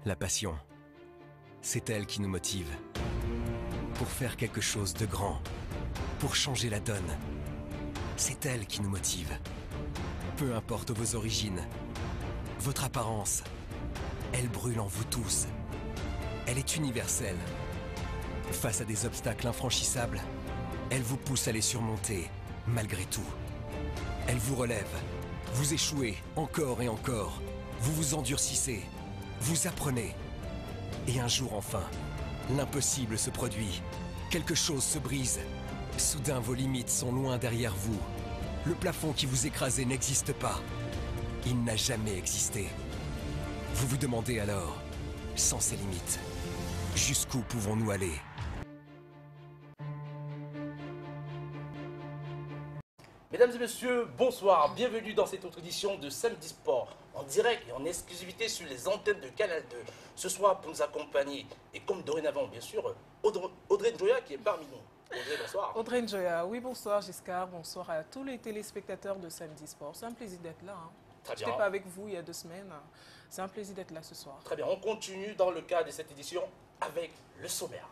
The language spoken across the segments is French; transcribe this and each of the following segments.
La passion, c'est elle qui nous motive. Pour faire quelque chose de grand, pour changer la donne. C'est elle qui nous motive. Peu importe vos origines, votre apparence, elle brûle en vous tous. Elle est universelle. Face à des obstacles infranchissables, elle vous pousse à les surmonter, malgré tout. Elle vous relève. Vous échouez encore et encore. Vous vous endurcissez. Vous apprenez. Et un jour enfin, l'impossible se produit. Quelque chose se brise. Soudain, vos limites sont loin derrière vous. Le plafond qui vous écrasait n'existe pas. Il n'a jamais existé. Vous vous demandez alors, sans ces limites, jusqu'où pouvons-nous aller ? Mesdames et messieurs, bonsoir, bienvenue dans cette autre édition de Samedi Sport, en direct et en exclusivité sur les antennes de Canal 2. Ce soir, pour nous accompagner, et comme dorénavant, bien sûr, Audrey Njoya qui est parmi nous. Audrey, bonsoir. Audrey Njoya, oui, bonsoir Giscard, bonsoir à tous les téléspectateurs de Samedi Sport. C'est un plaisir d'être là. Très bien. Je n'étais pas avec vous il y a 2 semaines. C'est un plaisir d'être là ce soir. Très bien, on continue dans le cadre de cette édition avec le sommaire.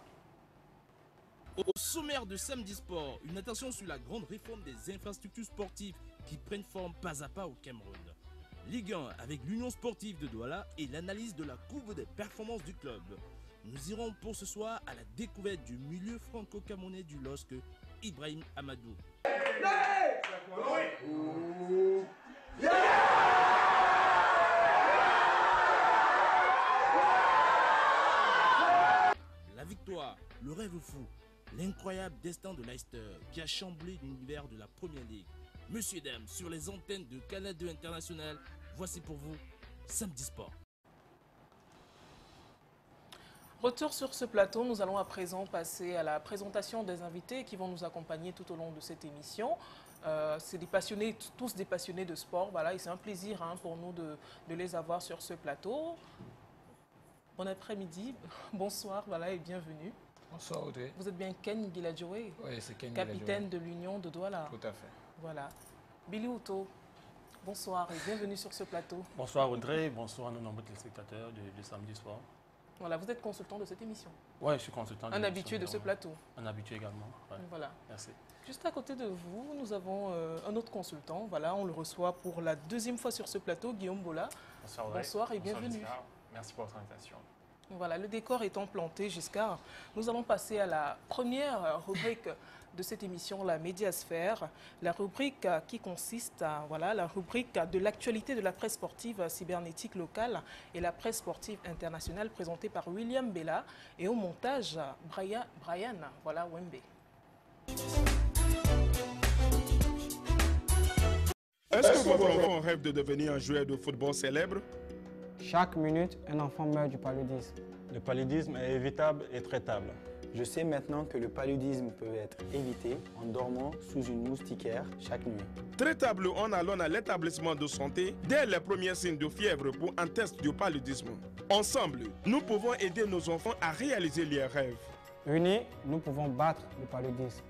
Au sommaire de Samedi Sport, une attention sur la grande réforme des infrastructures sportives qui prennent forme pas à pas au Cameroun. Ligue 1 avec l'Union sportive de Douala et l'analyse de la courbe des performances du club. Nous irons pour ce soir à la découverte du milieu franco-camerounais du LOSC, Ibrahim Amadou. La victoire, le rêve fou. L'incroyable destin de Leicester qui a chamboulé l'univers de la Première Ligue. Monsieur et dames, sur les antennes de Canal 2 International, voici pour vous Samedi Sport. Retour sur ce plateau, nous allons à présent passer à la présentation des invités qui vont nous accompagner tout au long de cette émission. C'est des passionnés, tous des passionnés de sport, voilà, et c'est un plaisir pour nous de les avoir sur ce plateau. Bon après-midi, bonsoir, voilà, et bienvenue. Bonsoir Audrey. Vous êtes bien Ken Guiladjoé, Oui, c'est Ken capitaine de l'Union de Douala. Tout à fait. Voilà. Billy Outo, bonsoir et bienvenue sur ce plateau. Bonsoir Audrey, bonsoir à nos nombreux téléspectateurs de Samedi Soir. Voilà, vous êtes consultant de cette émission. Oui, je suis consultant. Un habitué de ce plateau. Un habitué également. Ouais. Voilà. Merci. Juste à côté de vous, nous avons un autre consultant. Voilà, on le reçoit pour la 2e fois sur ce plateau, Guillaume Bola. Bonsoir Audrey. Bonsoir et bienvenue. Giscard. Merci pour votre invitation. Voilà, le décor étant planté, Giscard, nous allons passer à la première rubrique de cette émission, la Médiasphère. La rubrique qui consiste à la rubrique de l'actualité de la presse sportive cybernétique locale et la presse sportive internationale présentée par William Bella et au montage Brian Wembe. Est-ce que votre enfant rêve de devenir un joueur de football célèbre? Chaque minute, un enfant meurt du paludisme. Le paludisme est évitable et traitable. Je sais maintenant que le paludisme peut être évité en dormant sous une moustiquaire chaque nuit. Traitable en allant à l'établissement de santé dès les premiers signes de fièvre pour un test du paludisme. Ensemble, nous pouvons aider nos enfants à réaliser leurs rêves. Unis, nous pouvons battre le paludisme.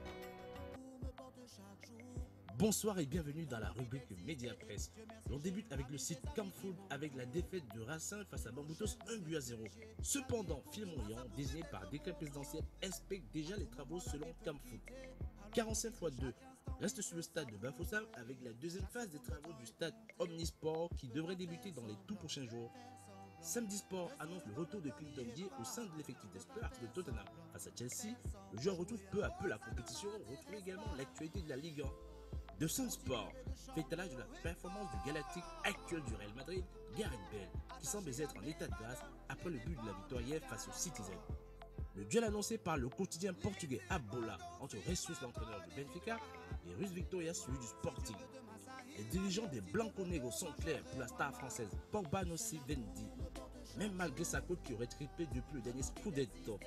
Bonsoir et bienvenue dans la rubrique Média Presse. On débute avec le site Camfoot avec la défaite de Racing face à Bamboutos 1-0. Cependant, Philmorian, désigné par décret présidentiel, inspecte déjà les travaux selon Camfoot. 45 x 2 reste sur le stade de Bafoussam avec la 2e phase des travaux du stade Omnisport qui devrait débuter dans les tout prochains jours. Samedi Sport annonce le retour de Clinton Dier au sein de l'effectif des Spurs de Tottenham. Face à Chelsea, le joueur retrouve peu à peu la compétition, retrouve également l'actualité de la Ligue 1. De Sun Sport fait étalage de la performance du galactique actuel du Real Madrid, Gareth Bale, qui semble être en état de grâce après le but de la victoire hier face au Citizen. Le duel annoncé par le quotidien portugais Abola entre Jesus, l'entraîneur de Benfica, et Ruiz Victoria, celui du Sporting. Les dirigeants des Blanco-Negros sont clairs pour la star française Pogba Nossi Vendi, même malgré sa cote qui aurait triplé depuis le dernier Scudetto.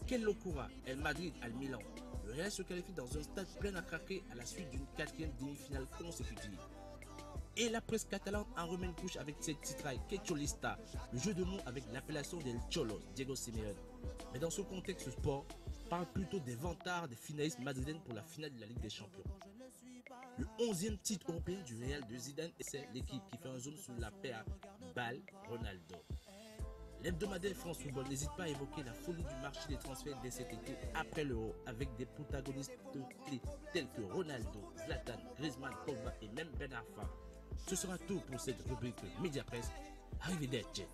Quelle locura, El Madrid al Milan. Le Real se qualifie dans un stade plein à craquer à la suite d'une 4e demi-finale consécutive. Et la presse catalane en remet une couche avec cette titraille Quecholista, le jeu de mots avec l'appellation del Cholos, Diego Simeone. Mais dans ce contexte sport, parle plutôt des vantards des finalistes madrilènes pour la finale de la Ligue des Champions. Le 11e titre européen du Real de Zidane et c'est l'équipe qui fait un zoom sur la paire Bale-Ronaldo. L'hebdomadaire France Football n'hésite pas à évoquer la folie du marché des transferts dès cet été après l'Euro avec des protagonistes clés tels que Ronaldo, Zlatan, Griezmann, Pogba et même Ben Arfa. Ce sera tout pour cette rubrique Média Presse. Arrivederci.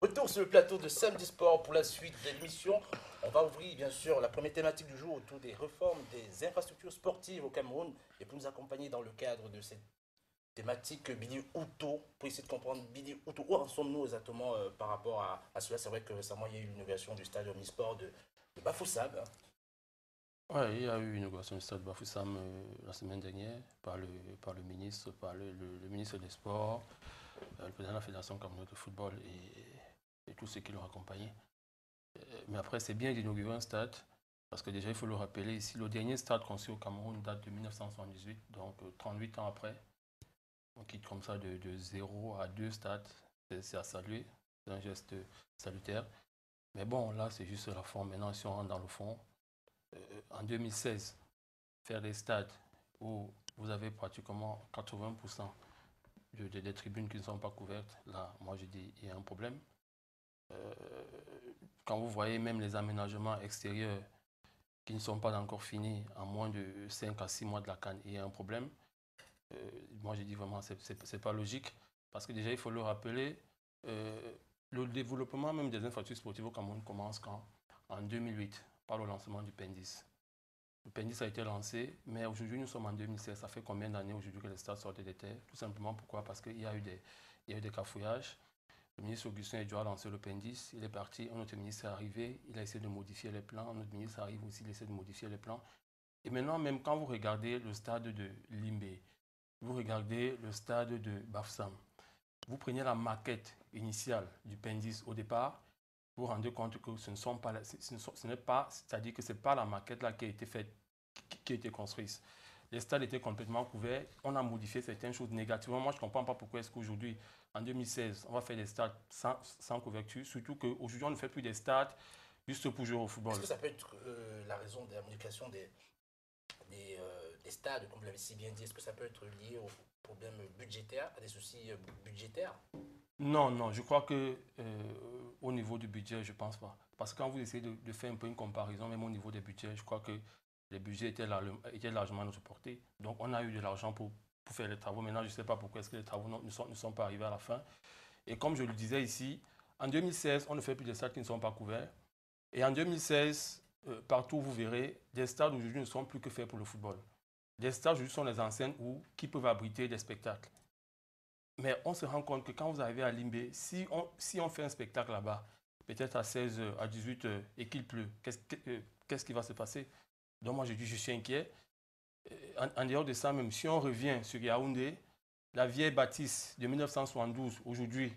Retour sur le plateau de Samedi Sport pour la suite de l'émission. On va ouvrir bien sûr la première thématique du jour autour des réformes des infrastructures sportives au Cameroun. Et pour nous accompagner dans le cadre de cette thématique, Billy Outo, pour essayer de comprendre Billy Outo, où en sommes-nous exactement par rapport à cela? C'est vrai que récemment il y a eu l'inauguration du stade omnisport de Bafoussam. Oui, il y a eu une inauguration du stade Bafoussam la semaine dernière par le ministre, le ministre des Sports, le président de la Fédération camerounaise de football et tous ceux qui l'ont accompagné. Mais après, c'est bien d'inaugurer un stade, parce que déjà, il faut le rappeler ici, le dernier stade construit au Cameroun date de 1978, donc 38 ans après. On quitte comme ça de 0 à 2 stades, c'est à saluer, c'est un geste salutaire. Mais bon, là, c'est juste la forme. Maintenant, si on rentre dans le fond, en 2016, faire des stades où vous avez pratiquement 80% des tribunes qui ne sont pas couvertes, là, moi, je dis il y a un problème. Quand vous voyez même les aménagements extérieurs qui ne sont pas encore finis en moins de 5 à 6 mois de la CAN, il y a un problème. Moi, je dis vraiment, c'est pas logique. Parce que déjà, il faut le rappeler, le développement même des infrastructures sportives au Cameroun commence quand? En 2008, par le lancement du PENDIS. Le PENDIS a été lancé, mais aujourd'hui, nous sommes en 2016. Ça fait combien d'années aujourd'hui que les stades sortent des terres? Tout simplement pourquoi? Parce qu'il y a eu des cafouillages. Le ministre Augustin Edouard a lancé le PENDIS, il est parti, un autre ministre est arrivé, il a essayé de modifier les plans, un autre ministre arrive aussi, il essaie de modifier les plans. Et maintenant, même quand vous regardez le stade de Limbé, vous regardez le stade de Bafoussam, vous prenez la maquette initiale du PENDIS au départ, vous vous rendez compte que ce n'est pas, c'est-à-dire que ce n'est pas la maquette là qui a été faite, qui a été construite. Les stades étaient complètement couverts, on a modifié certaines choses négativement. Moi, je ne comprends pas pourquoi est-ce qu'aujourd'hui, en 2016, on va faire des stades sans couverture, surtout qu'aujourd'hui, on ne fait plus des stades juste pour jouer au football. Est-ce que ça peut être la raison de la modification des stades, comme vous l'avez si bien dit? Est-ce que ça peut être lié aux problèmes budgétaires, à des soucis budgétaires? Non, je crois qu'au niveau du budget, je ne pense pas. Parce que quand vous essayez de faire un peu une comparaison, même au niveau des budgets, je crois que les budgets étaient largement à notre portée. Donc, on a eu de l'argent pour faire les travaux. Maintenant, je ne sais pas pourquoi est-ce que les travaux ne sont pas arrivés à la fin. Et comme je le disais ici, en 2016, on ne fait plus des stades qui ne sont pas couverts. Et en 2016, partout, vous verrez, des stades aujourd'hui ne sont plus que faits pour le football. Des stades aujourd'hui sont des enceintes qui peuvent abriter des spectacles. Mais on se rend compte que quand vous arrivez à Limbé, si on fait un spectacle là-bas, peut-être à 16h, à 18h, et qu'il pleut, qu'est-ce qui va se passer? Donc moi, je dis, je suis inquiet. En dehors de ça, même si on revient sur Yaoundé, la vieille bâtisse de 1972, aujourd'hui,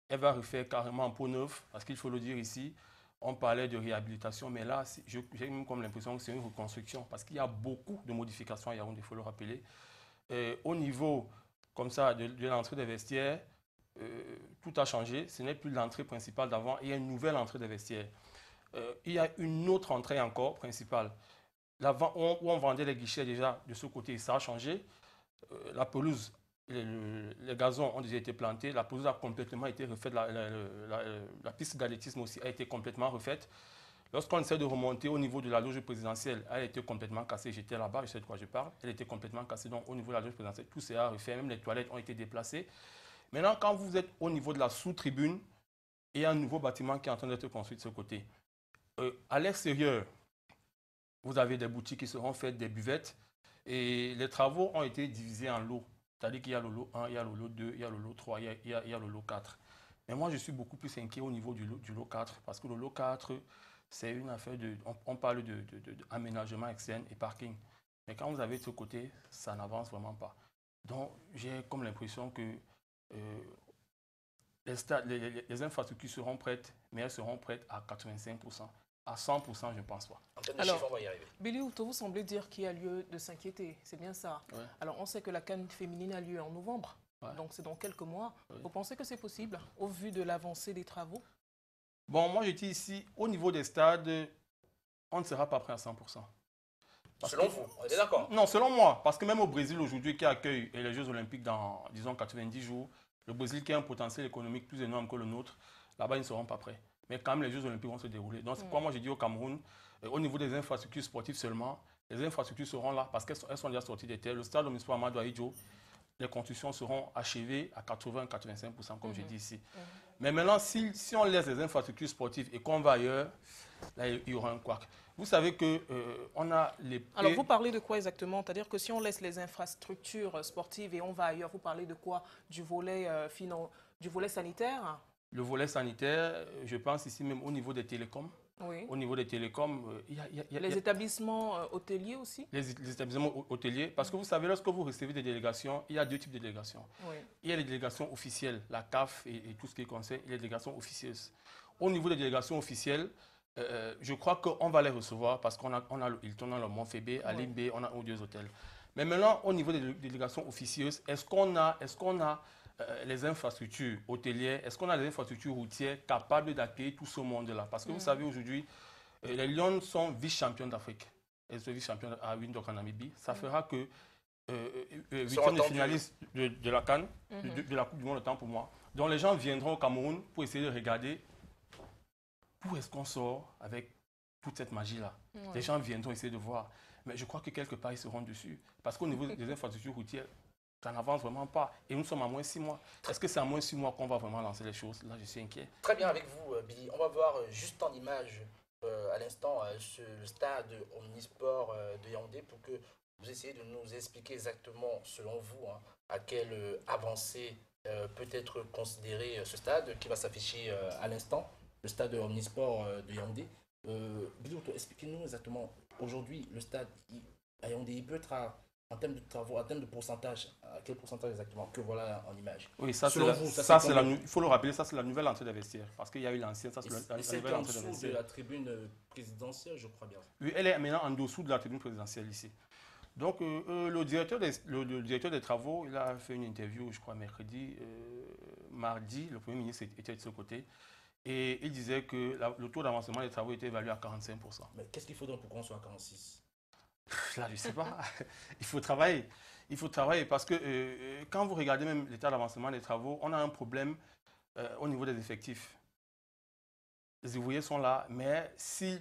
elle va refaire carrément en peau neuve, parce qu'il faut le dire ici, on parlait de réhabilitation, mais là, j'ai même comme l'impression que c'est une reconstruction, parce qu'il y a beaucoup de modifications à Yaoundé, il faut le rappeler. Au niveau, comme ça, de l'entrée des vestiaires, tout a changé. Ce n'est plus l'entrée principale d'avant, il y a une nouvelle entrée des vestiaires. Il y a une autre entrée encore principale. Où on vendait les guichets déjà de ce côté, ça a changé. La pelouse, les gazons ont déjà été plantés. La pelouse a complètement été refaite. La piste d'athlétisme aussi a été complètement refaite. Lorsqu'on essaie de remonter au niveau de la loge présidentielle, elle a été complètement cassée. J'étais là-bas, je sais de quoi je parle. Elle était complètement cassée. Donc au niveau de la loge présidentielle, tout s'est refait. Même les toilettes ont été déplacées. Maintenant, quand vous êtes au niveau de la sous-tribune, il y a un nouveau bâtiment qui est en train d'être construit de ce côté. À l'extérieur, vous avez des boutiques qui seront faites, des buvettes. Et les travaux ont été divisés en lots. C'est-à-dire qu'il y a le lot 1, il y a le lot 2, il y a le lot 3, il y a le lot 4. Mais moi, je suis beaucoup plus inquiet au niveau du lot 4. Parce que le lot 4, c'est une affaire de... On parle d'aménagement externe et parking. Mais quand vous avez de ce côté, ça n'avance vraiment pas. Donc, j'ai comme l'impression que les infrastructures seront prêtes, mais elles seront prêtes à 85%. À 100%, je ne pense pas. En termes de chiffres, on va y arriver. Billy Outo, vous semblez dire qu'il y a lieu de s'inquiéter. C'est bien ça. Ouais. Alors, on sait que la CAN féminine a lieu en novembre. Ouais. Donc, c'est dans quelques mois. Ouais. Vous pensez que c'est possible au vu de l'avancée des travaux? Bon, moi, je dis ici, au niveau des stades, on ne sera pas prêt à 100%. Selon vous, on est d'accord? Non, selon moi. Parce que même au Brésil, aujourd'hui, qui accueille les Jeux Olympiques dans, disons, 90 jours, Le Brésil qui a un potentiel économique plus énorme que le nôtre, là-bas, ils ne seront pas prêts. Mais quand même, les Jeux Olympiques vont se dérouler. Donc, c'est pourquoi moi, je dis au Cameroun, au niveau des infrastructures sportives seulement, les infrastructures seront là parce qu'elles sont déjà sorties des terres. Le stade Omnisport Amadou Ahidjo, les constructions seront achevées à 80-85%, comme je dis ici. Mais maintenant, si on laisse les infrastructures sportives et qu'on va ailleurs, là, il y aura un couac. Vous savez qu'on a les... Alors, vous parlez de quoi exactement? C'est-à-dire que si on laisse les infrastructures sportives et on va ailleurs, vous parlez de quoi? Du volet, du volet sanitaire? Le volet sanitaire, je pense ici même au niveau des télécoms. Oui. Au niveau des télécoms, il y a les établissements hôteliers aussi? Les établissements hôteliers, parce que vous savez, lorsque vous recevez des délégations, il y a deux types de délégations. Oui. Il y a les délégations officielles, la CAF et tout ce qui concerne, et les délégations officieuses. Au niveau des délégations officielles, je crois qu'on va les recevoir parce qu'on a le Hilton, on a le Montfébé, à Limbé, on a un ou deux hôtels. Mais maintenant, au niveau des délégations officieuses, est-ce qu'on a les infrastructures hôtelières, est-ce qu'on a les infrastructures routières capables d'accueillir tout ce monde-là? Parce que vous savez, aujourd'hui, les Lions sont vice-champions d'Afrique. Elles sont vice-champions à Windhoek en Namibie. Ça fera que 8e de finaliste de la CAN, de la Coupe du Monde, le temps pour moi. Donc les gens viendront au Cameroun pour essayer de regarder où est-ce qu'on sort avec toute cette magie-là. Les gens viendront essayer de voir. Mais je crois que quelque part, ils seront dessus. Parce qu'au niveau des infrastructures routières, ça n'avance vraiment pas. Et nous sommes à moins 6 mois. Est-ce que c'est à moins 6 mois qu'on va vraiment lancer les choses? Là, je suis inquiet. Très bien avec vous, Billy. On va voir juste en image, à l'instant, le stade Omnisport de Yaoundé pour que vous essayiez de nous expliquer exactement, selon vous, hein, à quelle avancée peut être considéré ce stade qui va s'afficher à l'instant, le stade Omnisport de Yaoundé. Billy, expliquez-nous exactement, aujourd'hui, le stade à Yaoundé, il peut être en termes de travaux, en termes de pourcentage, à quel pourcentage exactement que voilà en image? Oui, ça, il faut le rappeler, ça c'est la nouvelle entrée des vestiaires. Parce qu'il y a eu l'ancienne, ça c'est la nouvelle entrée des vestiaires. C'est de la tribune présidentielle, je crois bien. Oui, elle est maintenant en dessous de la tribune présidentielle ici. Donc, le directeur des travaux, il a fait une interview, je crois, mercredi, mardi, le Premier ministre était de ce côté. Et il disait que le taux d'avancement des travaux était évalué à 45%. Mais qu'est-ce qu'il faut donc pour qu'on soit à 46%? Là, je ne sais pas. Il faut travailler. Il faut travailler parce que quand vous regardez même l'état d'avancement des travaux, on a un problème au niveau des effectifs. Les ouvriers sont là, mais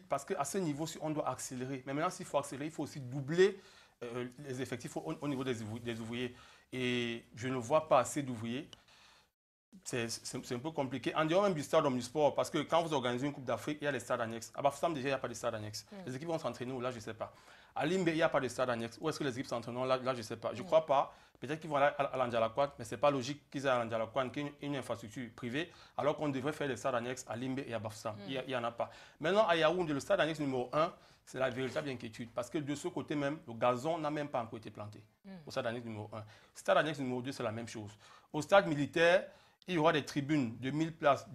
parce qu'à ce niveau, on doit accélérer. Mais maintenant, s'il faut accélérer, il faut aussi doubler les effectifs au niveau des ouvriers. Et je ne vois pas assez d'ouvriers. C'est un peu compliqué. En dehors même du stade Omnisport, parce que quand vous organisez une Coupe d'Afrique, il y a les stades annexes. À Bafoussam, déjà, il n'y a pas de stade annexe. Les équipes vont s'entraîner où? Là, je ne sais pas. À Limbé, il n'y a pas de stade annexe. Où est-ce que les équipes s'entraîneront? Là, je ne sais pas. Je ne crois pas. Peut-être qu'ils vont aller à l'Andjalakwat, mais ce n'est pas logique qu'ils aillent à l'Andjalakwat, qui est une infrastructure privée, alors qu'on devrait faire des stades annexes à Limbé et à Bafoussam. Il n'y en a pas. Maintenant, à Yaoundé, le stade annexe numéro 1, c'est la véritable inquiétude. Parce que de ce côté même, le gazon n'a même pas encore été planté. Au stade annexe numéro 1. Stade annexe numéro 2, c'est la même chose. Au stade militaire, il y aura des tribunes de 1000 places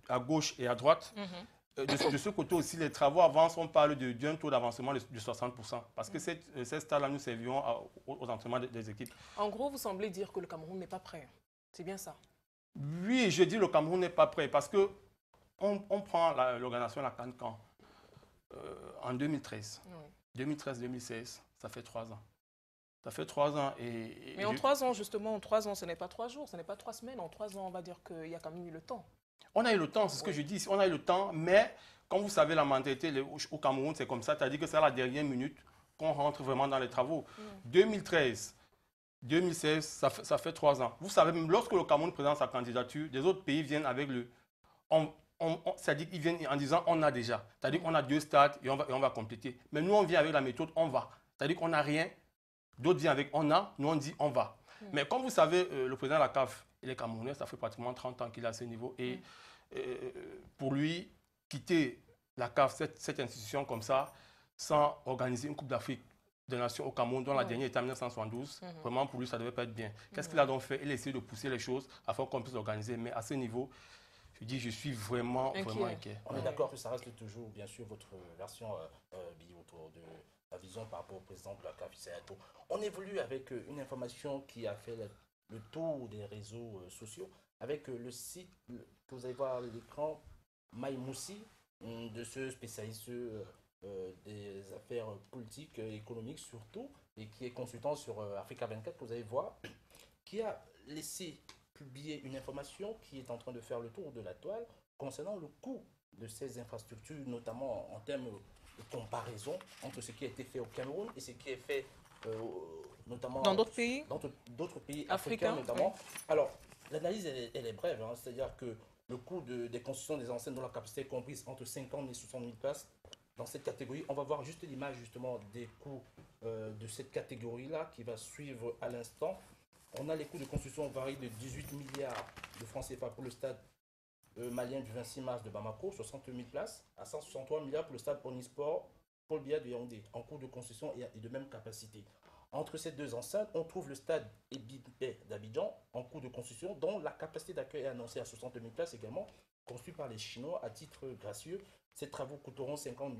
à gauche et à droite. De ce côté aussi, les travaux avancent. On parle d'un taux d'avancement de 60%. Parce que ces stades-là, nous serviront aux entraînements des équipes. En gros, vous semblez dire que le Cameroun n'est pas prêt. C'est bien ça? Oui, je dis que le Cameroun n'est pas prêt. Parce qu'on prend l'organisation de la CAN quand en 2013. 2013-2016, ça fait 3 ans. Ça fait 3 ans. Mais en 3 ans, justement, en 3 ans, ce n'est pas 3 jours, ce n'est pas 3 semaines. En 3 ans, on va dire qu'il y a quand même eu le temps. On a eu le temps, c'est ce que je dis. On a eu le temps, mais comme vous savez, la mentalité au Cameroun, c'est comme ça. C'est-à-dire que c'est à la dernière minute qu'on rentre vraiment dans les travaux. 2013, 2016, ça fait 3 ans. Vous savez, même lorsque le Cameroun présente sa candidature, des autres pays viennent avec le... c'est-à-dire qu'ils viennent en disant on a déjà. C'est-à-dire qu'on a 2 stades et on va compléter. Mais nous, on vient avec la méthode on va. C'est-à-dire qu'on n'a rien. D'autres viennent avec on a, nous on dit on va. Mais comme vous savez, le président de la CAF, il est camerounais, ça fait pratiquement 30 ans qu'il est à ce niveau. Et pour lui, quitter la CAF, cette institution comme ça, sans organiser une Coupe d'Afrique des Nations au Cameroun, dont la dernière était en 1972, vraiment pour lui, ça ne devait pas être bien. Qu'est-ce qu'il a donc fait? Il a essayé de pousser les choses afin qu'on puisse organiser. Mais à ce niveau, je dis, je suis vraiment inquiet. On est d'accord que ça reste toujours, bien sûr, votre version, Billy, autour de la vision par rapport au président de la CAF. On évolue avec une information qui a fait le tour des réseaux sociaux, avec le site que vous allez voir à l'écran, Maïmoussi, de ce spécialiste des affaires politiques, économiques surtout, et qui est consultant sur Africa 24, que vous allez voir, qui a laissé publié une information qui est en train de faire le tour de la toile concernant le coût de ces infrastructures, notamment en termes de comparaison entre ce qui a été fait au Cameroun et ce qui est fait notamment dans d'autres pays, d'autres pays africains notamment. Oui. Alors, l'analyse, elle est brève, hein, c'est-à-dire que le coût des constructions des enseignes dont la capacité est comprise entre 50 et 60 000 places, dans cette catégorie, on va voir juste l'image justement des coûts de cette catégorie-là qui va suivre à l'instant. On a les coûts de construction varient de 18 milliards de francs CFA pour le stade malien du 26 mars de Bamako, 60 000 places, à 163 milliards pour le stade Omnisport, Paul Biya de Yaoundé, en cours de construction et de même capacité. Entre ces deux enceintes, on trouve le stade Ebibé d'Abidjan, en cours de construction, dont la capacité d'accueil est annoncée à 60 000 places également, construit par les Chinois à titre gracieux. Ces travaux coûteront 50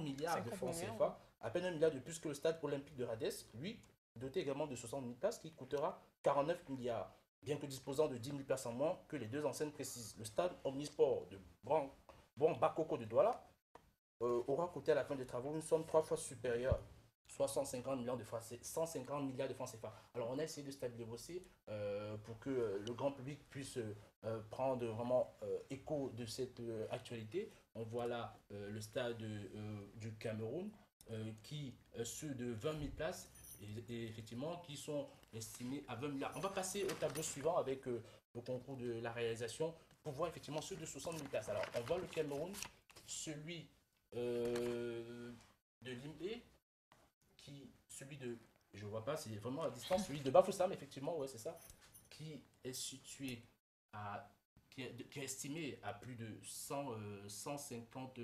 milliards de francs CFA, à peine 1 milliard de plus que le stade olympique de Radès, lui, doté également de 60 000 places, qui coûtera 49 milliards, bien que disposant de 10 000 places en moins que les deux enseignes précises. Le stade Omnisport de Bakoko de Douala aura coûté à la fin des travaux une somme 3 fois supérieure, soit 150 milliards de francs CFA. Alors on a essayé de stabiliser pour que le grand public puisse prendre vraiment écho de cette actualité. On voit là le stade du Cameroun, ceux de 20 000 places, et effectivement qui sont estimés à 20 milliards. On va passer au tableau suivant avec le concours de la réalisation pour voir effectivement ceux de 60 000 places. Alors on voit le Cameroun, celui de Limbé, celui de, je vois pas, c'est vraiment à distance, celui de Bafoussam, effectivement, ouais, c'est ça, qui est situé qui est estimé à plus de 150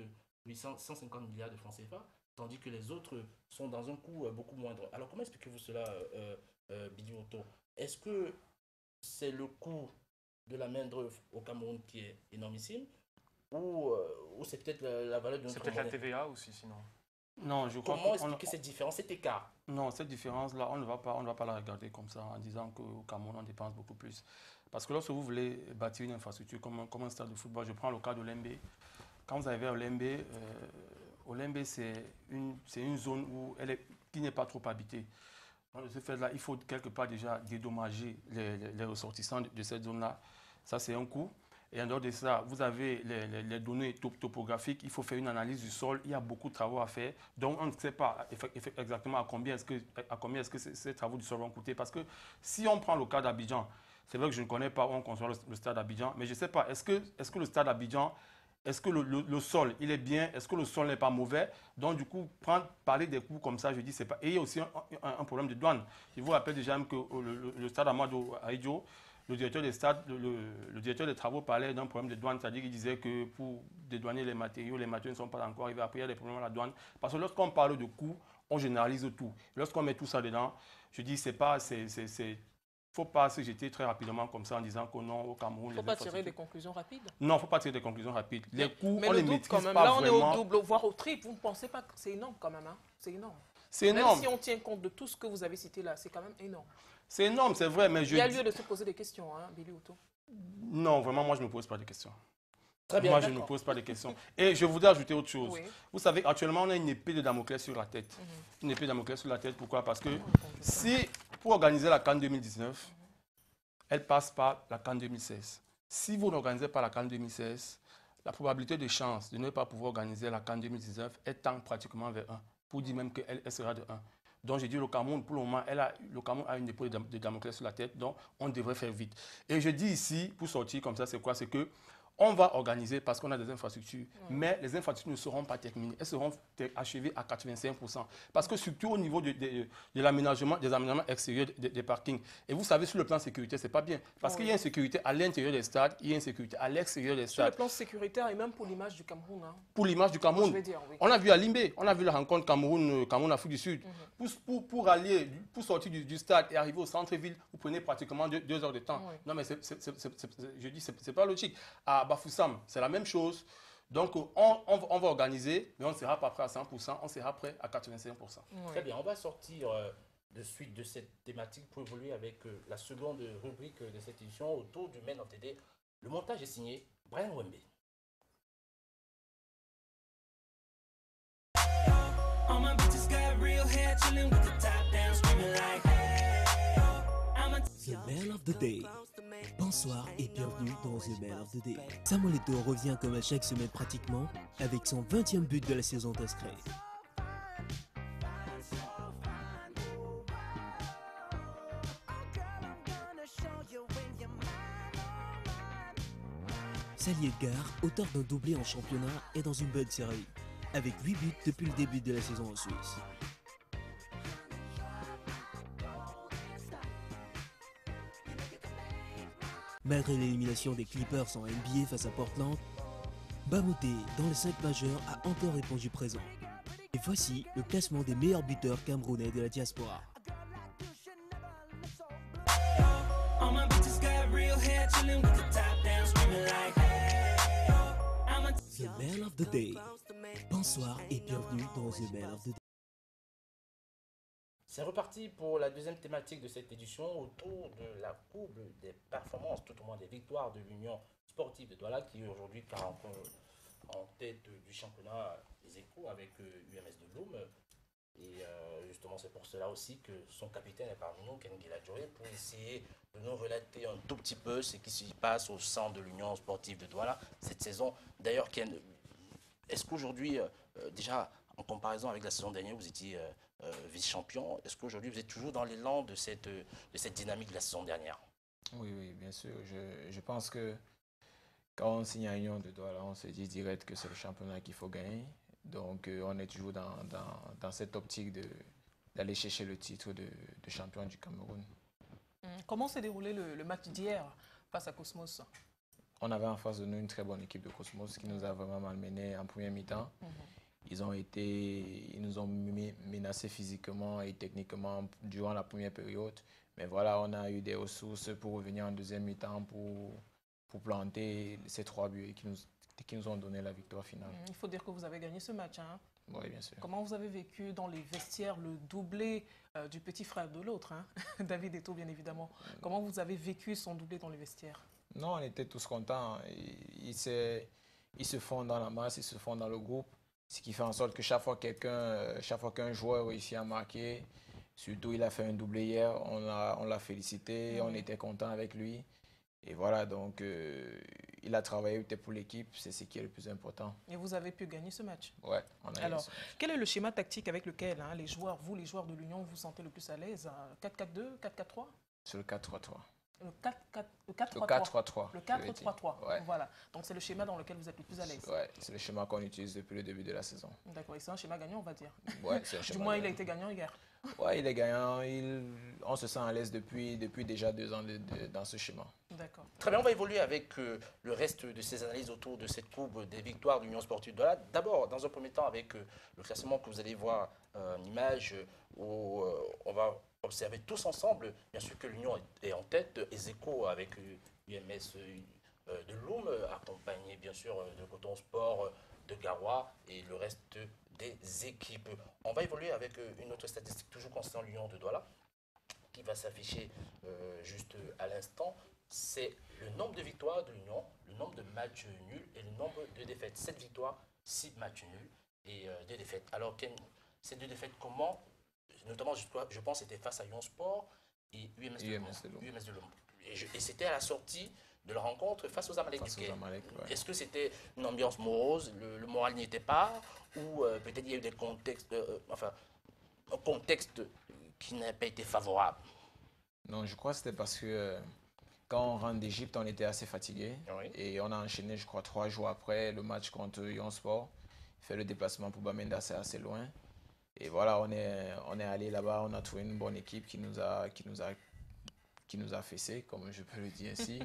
milliards de francs CFA, tandis que les autres sont dans un coût beaucoup moindre. Alors comment expliquez-vous cela, Bidi Otto? Est-ce que c'est le coût de la main-d'œuvre au Cameroun qui est énormissime, ou c'est peut-être la valeur de notre monnaie? C'est peut-être la TVA aussi, sinon. Non, je crois Comment expliquer cette différence, cet écart? Non, cette différence-là, on ne va pas la regarder comme ça en disant qu'au Cameroun, on dépense beaucoup plus. Parce que lorsque vous voulez bâtir une infrastructure comme un stade de football, je prends le cas de Lembe. Quand vous arrivez à Lembe, c'est une zone qui n'est pas trop habitée. Donc, de ce fait-là, il faut quelque part déjà dédommager les ressortissants de cette zone-là. Ça, c'est un coût. Et en dehors de ça, vous avez les données topographiques, il faut faire une analyse du sol, il y a beaucoup de travaux à faire. Donc, on ne sait pas exactement à combien est-ce que ces travaux du sol vont coûter. Parce que si on prend le cas d'Abidjan, c'est vrai que je ne connais pas où on construit le stade d'Abidjan, mais je ne sais pas, est-ce que le stade d'Abidjan, est-ce que le sol, il est bien, est-ce que le sol n'est pas mauvais? Donc, du coup, parler des coûts comme ça, je dis, c'est pas. Et il y a aussi un problème de douane. Je vous rappelle déjà même que le stade Amadou Ahidjo, le directeur des stades, le directeur des travaux parlait d'un problème de douane, c'est-à-dire qu'il disait que pour dédouaner les matériaux ne sont pas encore arrivés. Après, il y a des problèmes à la douane. Parce que lorsqu'on parle de coûts, on généralise tout. Lorsqu'on met tout ça dedans, je dis, il ne faut pas se jeter très rapidement comme ça en disant que non, au Cameroun... Il ne faut pas tirer des conclusions rapides. Non, il ne faut pas tirer des conclusions rapides. Les coûts, mais on les maîtrise pas vraiment. Là, on est au double, voire au triple. Vous ne pensez pas que c'est énorme quand même, hein? C'est énorme. C'est énorme. Même si on tient compte de tout ce que vous avez cité là, c'est quand même énorme. C'est énorme, c'est vrai, mais il y a lieu de se poser des questions, hein, Billy Otto? Non, vraiment, moi, je ne me pose pas de questions. Très bien, moi, je ne me pose pas de questions. Et je voudrais ajouter autre chose. Oui. Vous savez, actuellement, on a une épée de Damoclès sur la tête. Une épée de Damoclès sur la tête, pourquoi? Parce que si, pour organiser la CAN 2019, elle passe par la CAN 2016. Si vous n'organisez pas la CAN 2016, la probabilité de chance de ne pas pouvoir organiser la CAN 2019 est tend pratiquement vers 1, pour dire même qu'elle sera de 1. Donc j'ai dit le Cameroun, pour le moment, le Cameroun a une épée de Damoclès sur la tête, donc on devrait faire vite. Et je dis ici, pour sortir comme ça, c'est quoi? C'est que on va organiser parce qu'on a des infrastructures, mais les infrastructures ne seront pas terminées. Elles seront achevées à 85%. Parce que surtout au niveau de l'aménagement, des aménagements extérieurs des parkings. Et vous savez, sur le plan sécurité, ce n'est pas bien. Parce qu'il y a une sécurité à l'intérieur des stades, il y a une sécurité à l'extérieur des stades. Sur le plan sécuritaire et même pour l'image du Cameroun. Hein. Pour l'image du Cameroun. Je vais dire, oui. On a vu à Limbé, on a vu la rencontre Cameroun-Afrique du Sud. Pour sortir du stade et arriver au centre-ville, vous prenez pratiquement 2 heures de temps. Non, mais je dis, c'est pas logique. À Bafoussam, c'est la même chose. Donc, on va organiser, mais on ne sera pas prêt à 100%, on sera prêt à 85%. Très bien, on va sortir de suite de cette thématique pour évoluer avec la seconde rubrique de cette édition autour du Men of the Day. Le montage est signé Brian Wembe. All my bitches got real hair, chilling with the top down, screaming like, hey, The Man of the Day. Bonsoir et bienvenue dans The Man of the Day. Samuel Eto'o revient comme à chaque semaine pratiquement avec son 20e but de la saison inscrit. Sally Edgar, auteur d'un doublé en championnat, est dans une bonne série, avec 8 buts depuis le début de la saison en Suisse. Malgré l'élimination des Clippers en NBA face à Portland, Bamoté, dans les 5 majeurs, a encore répondu présent. Et voici le classement des meilleurs buteurs camerounais de la diaspora. The Man of the Day. Bonsoir et bienvenue dans The Man of the Day. C'est reparti pour la deuxième thématique de cette édition autour de la courbe des performances, tout au moins des victoires de l'Union sportive de Douala qui aujourd'hui est en tête du championnat des Échos avec UMS de Loum. Et justement c'est pour cela aussi que son capitaine est parmi nous, Ken Guiladjoé, pour essayer de nous relater un tout petit peu ce qui se passe au sein de l'Union sportive de Douala cette saison. D'ailleurs Ken, est-ce qu'aujourd'hui, déjà en comparaison avec la saison dernière, vous étiez vice-champion, est-ce qu'aujourd'hui vous êtes toujours dans l'élan de cette dynamique de la saison dernière? Oui, bien sûr. Je pense que quand on signe à Union de Douala, on se dit direct que c'est le championnat qu'il faut gagner. Donc on est toujours dans cette optique d'aller chercher le titre de champion du Cameroun. Comment s'est déroulé le match d'hier face à Cosmos? On avait en face de nous une très bonne équipe de Cosmos qui nous a vraiment malmenés en première mi-temps. Ils nous ont menacés physiquement et techniquement durant la première période. Mais voilà, on a eu des ressources pour revenir en deuxième mi-temps pour planter ces 3 buts qui nous ont donné la victoire finale. Il faut dire que vous avez gagné ce match. Hein? Oui, bien sûr. Comment vous avez vécu dans les vestiaires le doublé du petit frère de l'autre, hein? David Eto'o bien évidemment. Comment vous avez vécu son doublé dans les vestiaires? Non, on était tous contents. Ils se font dans la masse, ils se font dans le groupe. Ce qui fait en sorte que chaque fois qu'un joueur réussit à marquer, surtout il a fait un doublé hier, on l'a félicité, on était content avec lui. Et voilà, donc il a travaillé pour l'équipe, c'est ce qui est le plus important. Et vous avez pu gagner ce match? Oui, on a gagné ce match. Quel est le schéma tactique avec lequel les joueurs de l'Union, vous sentez le plus à l'aise? 4-4-2, 4-4-3? Sur le 4-3-3. Le 4-3-3. Le 4-3-3. Ouais. Voilà. Donc c'est le schéma dans lequel vous êtes le plus à l'aise. Oui, c'est le schéma qu'on utilise depuis le début de la saison. D'accord, et c'est un schéma gagnant, on va dire. Ouais, c'est un schéma Du moins, gagnant. il a été gagnant hier. Oui, il est gagnant. On se sent à l'aise depuis déjà 2 ans dans ce schéma. D'accord. Très bien, on va évoluer avec le reste de ces analyses autour de cette courbe des victoires de l'Union sportive de Douala. D'abord, dans un premier temps, avec le classement que vous allez voir en image, où on va observer tous ensemble, bien sûr que l'Union est en tête, Ezeco avec UMS de Loum, accompagné bien sûr de Coton Sport, de Garoua et le reste des équipes. On va évoluer avec une autre statistique toujours concernant l'Union de Douala qui va s'afficher juste à l'instant. C'est le nombre de victoires de l'Union, le nombre de matchs nuls et le nombre de défaites. 7 victoires, 6 matchs nuls et 2 défaites. Alors, Ken, ces 2 défaites, comment? Notamment, je pense, c'était face à Lyon Sport et UMS de Loum. Et c'était à la sortie de la rencontre face aux Amalek. Est-ce que c'était une ambiance morose, le moral n'y était pas, ou peut-être il y a eu des contextes, un contexte qui n'a pas été favorable? Non, je crois que c'était parce que quand on rentre d'Égypte, on était assez fatigué. Oui. Et on a enchaîné, je crois, 3 jours après le match contre Lyon Sport. Fait le déplacement pour Bamenda, c'est assez loin. Et voilà, on est allé là-bas, on a trouvé une bonne équipe qui nous a fessé, comme je peux le dire ainsi.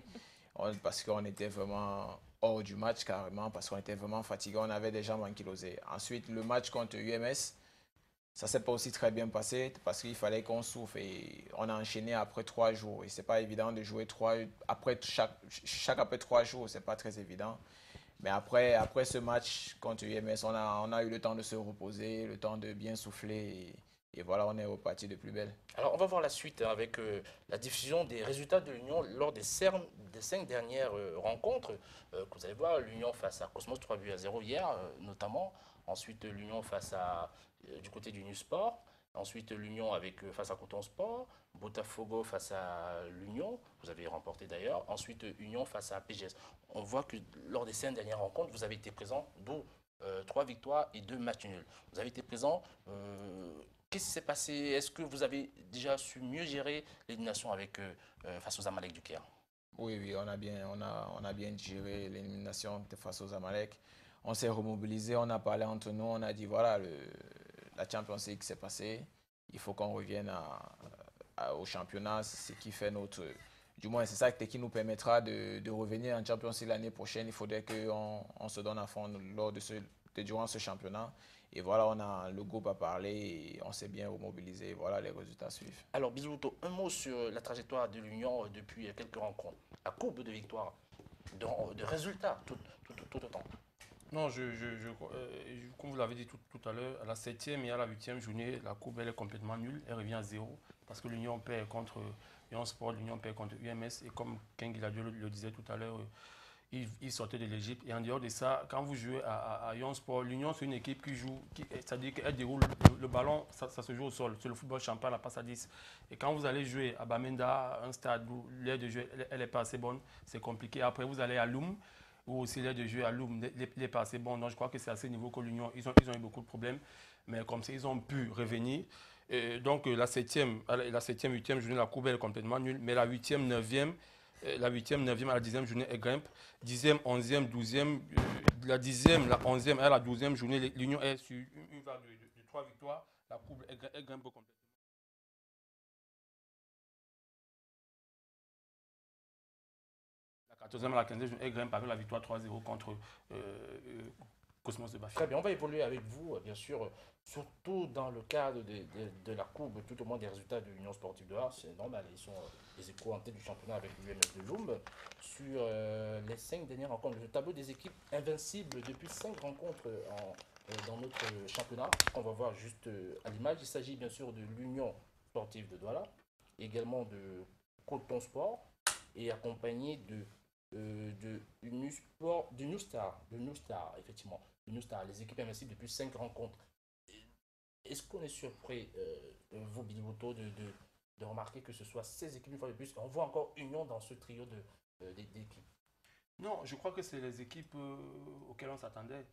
Parce qu'on était vraiment hors du match carrément, parce qu'on était vraiment fatigué, on avait des jambes ankylosées. Ensuite, le match contre UMS, ça ne s'est pas aussi très bien passé parce qu'il fallait qu'on souffle et on a enchaîné après 3 jours. Et ce n'est pas évident de jouer chaque après 3 jours, ce n'est pas très évident. Mais après ce match contre UMS, on a eu le temps de se reposer, le temps de bien souffler et voilà, on est reparti de plus belle. Alors, on va voir la suite avec la diffusion des résultats de l'Union lors des 5 dernières rencontres que vous allez voir. L'Union face à Cosmos, 3-0 hier notamment. Ensuite, l'Union face à du côté du New Sport. Ensuite, l'Union face à Coton Sport. Botafogo face à l'Union. Vous avez remporté d'ailleurs. Ensuite, Union face à PGS. On voit que lors des 5 dernières rencontres, vous avez été présent, dont 3 victoires et 2 matchs nuls. Vous avez été présent. Qu'est-ce qui s'est passé? Est-ce que vous avez déjà su mieux gérer l'élimination face aux Amalek du Caire? Oui, on a bien géré l'élimination face aux Amalek. On s'est remobilisé, on a parlé entre nous, on a dit voilà, la Champions League s'est passée, il faut qu'on revienne au championnat, c'est ce qui fait du moins c'est ça qui nous permettra de revenir en Champions League l'année prochaine. Il faudrait qu'on se donne à fond durant ce championnat. Et voilà, le groupe a parlé et on s'est bien remobilisé. Voilà, les résultats suivent. Alors, Bisouto, un mot sur la trajectoire de l'Union depuis quelques rencontres. La courbe de victoire, de résultats, tout autant. Non, comme vous l'avez dit tout à l'heure, à la 7e et à la 8e journée, la courbe elle est complètement nulle. Elle revient à 0 parce que l'Union perd contre Lyon Sport, l'Union perd contre UMS. Et comme Ken Guilladio le disait tout à l'heure, il sortait de l'Égypte. Et en dehors de ça, quand vous jouez à Lyon Sport, l'Union c'est une équipe qui joue, c'est-à-dire qu'elle déroule le ballon, ça se joue au sol. C'est le football champagne, la passe à 10. Et quand vous allez jouer à Bamenda, un stade où l'aire de jeu elle n'est pas assez bonne, c'est compliqué. Après vous allez à Loum, où aussi l'aire de jeu à Loum n'est pas assez bon. Donc je crois que c'est à ce niveau que l'Union, ils ont eu beaucoup de problèmes. Mais comme ça, ils ont pu revenir. Et donc la 7e, 8e journée, la courbe est complètement nulle. Mais la 8e, 9e, la 8e, 9e à la 10e journée, elle grimpe. 10e, 11e, 12e, la 10e, la 11e à la 12e journée, l'Union est sur une vague de 3 victoires. La courbe, elle grimpe complètement. La 14e à la 15e journée, elle grimpe avec la victoire 3-0 contre Cosmos de Bafia. Très bien, on va évoluer avec vous, bien sûr, surtout dans le cadre de la courbe, tout au moins des résultats de l'Union Sportive de Ars. C'est normal, ils sont les échos en tête du championnat avec l'UMS de Loum. Sur les 5 dernières rencontres, le tableau des équipes invincibles depuis 5 rencontres dans notre championnat, qu'on va voir juste à l'image. Il s'agit bien sûr de l'Union Sportive de Douala, également de Coton Sport, et accompagné de New Star, effectivement. New Star, les équipes invincibles depuis 5 rencontres. Est-ce qu'on est surpris, vous, Biliboto, de remarquer que ce soit ces équipes une fois de plus? On voit encore Union dans ce trio d'équipes. Non, je crois que c'est les équipes auxquelles on s'attendait.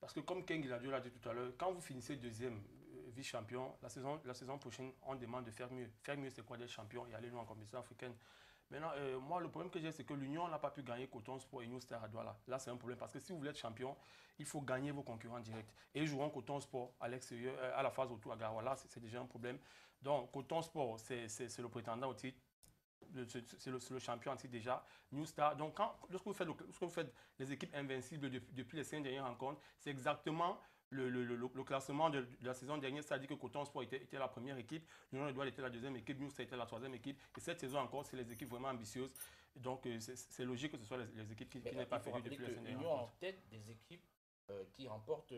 Parce que comme Ken Guilladio l'a dit tout à l'heure, quand vous finissez deuxième vice-champion, la saison prochaine, on demande de faire mieux. Faire mieux, c'est quoi? D'être champion et aller loin en compétition africaine. Maintenant, moi, le problème que j'ai, c'est que l'Union n'a pas pu gagner Coton Sport et New Star à Douala. Là, c'est un problème parce que si vous voulez être champion, il faut gagner vos concurrents directs. Et ils joueront Coton Sport à l'extérieur, à la phase autour à Garoua. Là, c'est déjà un problème. Donc, Coton Sport, c'est le prétendant au titre. C'est le champion en titre déjà. New Star. Donc, lorsque vous faites les équipes invincibles depuis les 5 dernières rencontres, c'est exactement le classement de la saison dernière. Ça dit que Coton Sport était la première équipe, l'Union de Douala était la deuxième équipe, New Star était la troisième équipe. Et cette saison encore, c'est les équipes vraiment ambitieuses. Donc, c'est logique que ce soit les équipes qui n'aient pas fait depuis les 5 dernières L'Union rencontres. en tête des équipes qui remportent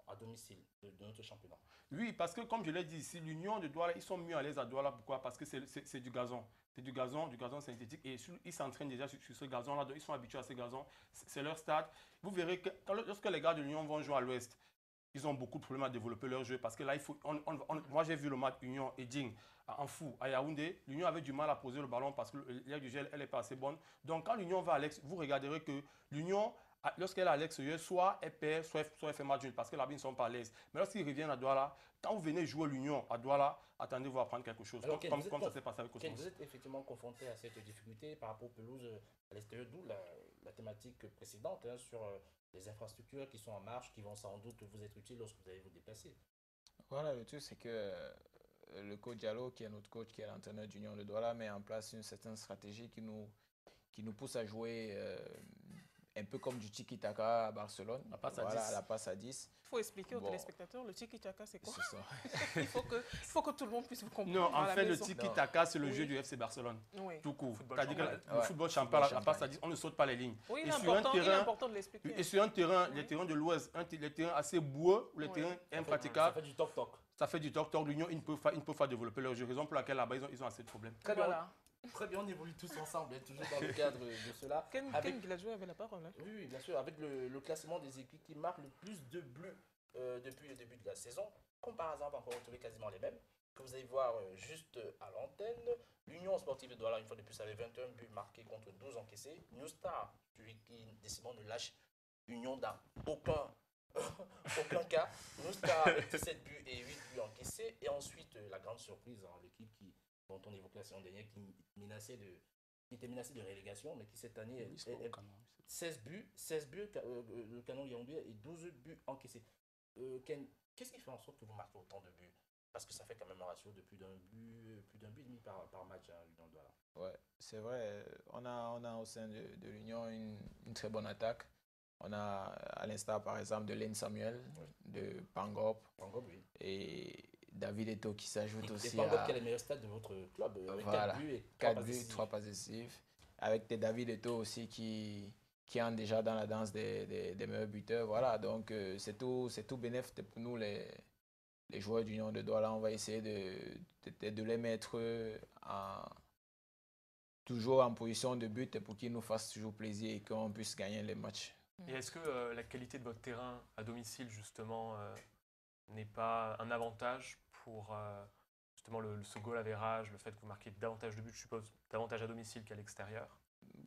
à domicile de notre championnat. Oui, parce que comme je l'ai dit ici, l'Union de Douala, ils sont mieux à l'aise à Douala. Pourquoi? Parce que c'est du gazon. C'est du gazon synthétique. Et ils s'entraînent déjà sur ce gazon-là. Ils sont habitués à ce gazon. C'est leur stade. Vous verrez que lorsque les gars de l'Union vont jouer à l'Ouest, ils ont beaucoup de problèmes à développer leur jeu. Parce que là, moi, j'ai vu le match Union et Ding en fou à Yaoundé. L'Union avait du mal à poser le ballon parce que l'aire du gel, elle n'est pas assez bonne. Donc, quand l'Union va à l'ex, vous regarderez que l'Union, lorsqu'elle est à l'extérieur, soit elle perd, soit elle fait match nul parce que là-bas, ils ne sont pas à l'aise. Mais lorsqu'ils reviennent à Douala, quand vous venez jouer l'Union à Douala, attendez-vous à apprendre quelque chose. Alors, comme ça s'est passé avec Cosmos. Vous êtes effectivement confronté à cette difficulté par rapport aux pelouses à l'extérieur, d'où la thématique précédente sur les infrastructures qui sont en marche, qui vont sans doute vous être utiles lorsque vous allez vous déplacer. Voilà, le truc, c'est que le coach Diallo, qui est notre coach, qui est l'entraîneur d'Union de Douala, met en place une certaine stratégie qui nous pousse à jouer un peu comme du tiki-taka à Barcelone. La passe voilà, à 10. La passe à 10. Il faut expliquer aux téléspectateurs, le tiki-taka, c'est quoi? C'est ça. il faut que tout le monde puisse vous comprendre. Non, en fait, le maison. tiki-taka, c'est le jeu du FC Barcelone. Oui. Tout court. Football C'est-à-dire que champagne. le football champagne, la passe à 10, on ne saute pas les lignes. Oui, Et il est sur un important, terrain, de l'expliquer. et sur un terrain, les terrains de l'Ouest, les terrains assez boueux, ou les terrains Ça impraticables, fait du toc-toc. ça fait du toc-toc. L'Union, ils ne peuvent pas développer leur jeu. Raison pour laquelle là-bas, ils ont assez de problèmes. Très bien. Voilà. Très bien, on évolue tous ensemble, toujours dans le cadre de cela. Ken Guilladio avait la parole. Hein. Oui, bien sûr, avec le classement des équipes qui marquent le plus de bleus depuis le début de la saison. Comme par hasard, on va encore retrouver quasiment les mêmes. que vous allez voir juste à l'antenne. L'Union sportive de Douala, une fois de plus, avait 21 buts marqués contre 12 encaissés. New Star, celui qui décidément ne lâche l'Union dans aucun cas. New Star avec 17 buts et 8 buts encaissés. Et ensuite, la grande surprise, hein, l'équipe dont on évoquait la saison dernière, qui était menacée de relégation, mais qui cette année est 16 buts, le Canon Yaoundé et 12 buts encaissés. Ken, qu'est-ce qui fait en sorte que vous marquez autant de buts? Parce que ça fait quand même un ratio de plus d'un but et demi par match à l'Union Douala. Ouais, c'est vrai. On a au sein de l'Union une très bonne attaque. On a, à l'instar par exemple de Len Samuel, de Pangop, oui. Et David Eto'o qui s'ajoute aussi. Et Pangop qui est le meilleur stade de votre club, avec voilà, 4 buts et 3 passes décisives. Avec des David Eto'o aussi qui entrent déjà dans la danse des meilleurs buteurs. Voilà, donc c'est tout bénéfique pour nous les joueurs d'Union de Douala. On va essayer de les mettre toujours en position de but pour qu'ils nous fassent toujours plaisir et qu'on puisse gagner les matchs. Et est-ce que la qualité de votre terrain à domicile, justement, n'est pas un avantage pour justement ce goal average, le fait que vous marquez davantage de buts, je suppose, davantage à domicile qu'à l'extérieur?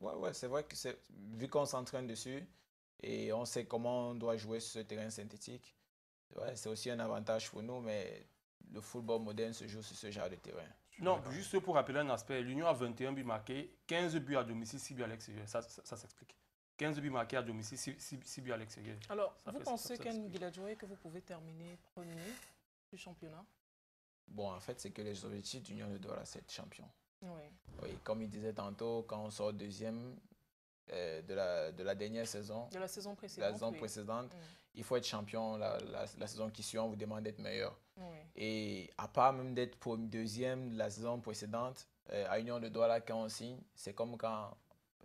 Ouais, c'est vrai que vu qu'on s'entraîne dessus et on sait comment on doit jouer sur ce terrain synthétique, ouais, c'est aussi un avantage pour nous, mais le football moderne se joue sur ce genre de terrain. Non, juste pour rappeler un aspect, l'Union a 21 buts marqués, 15 buts à domicile, 6 buts à l'extérieur. Ça s'explique. 15 buts marqués à domicile, 6 buts à l'extérieur. Alors, vous pensez Ken Guiladjoé que vous pouvez terminer premier du championnat? Bon, en fait, c'est que les objectifs d'Union de Douala, c'est être champion. Oui. Oui, comme il disait tantôt, quand on sort deuxième de la dernière saison, de la saison précédente, il faut être champion. La saison qui suit, on vous demande d'être meilleur. Oui. Et à part même d'être deuxième de la saison précédente, à Union de Douala, quand on signe, c'est comme quand,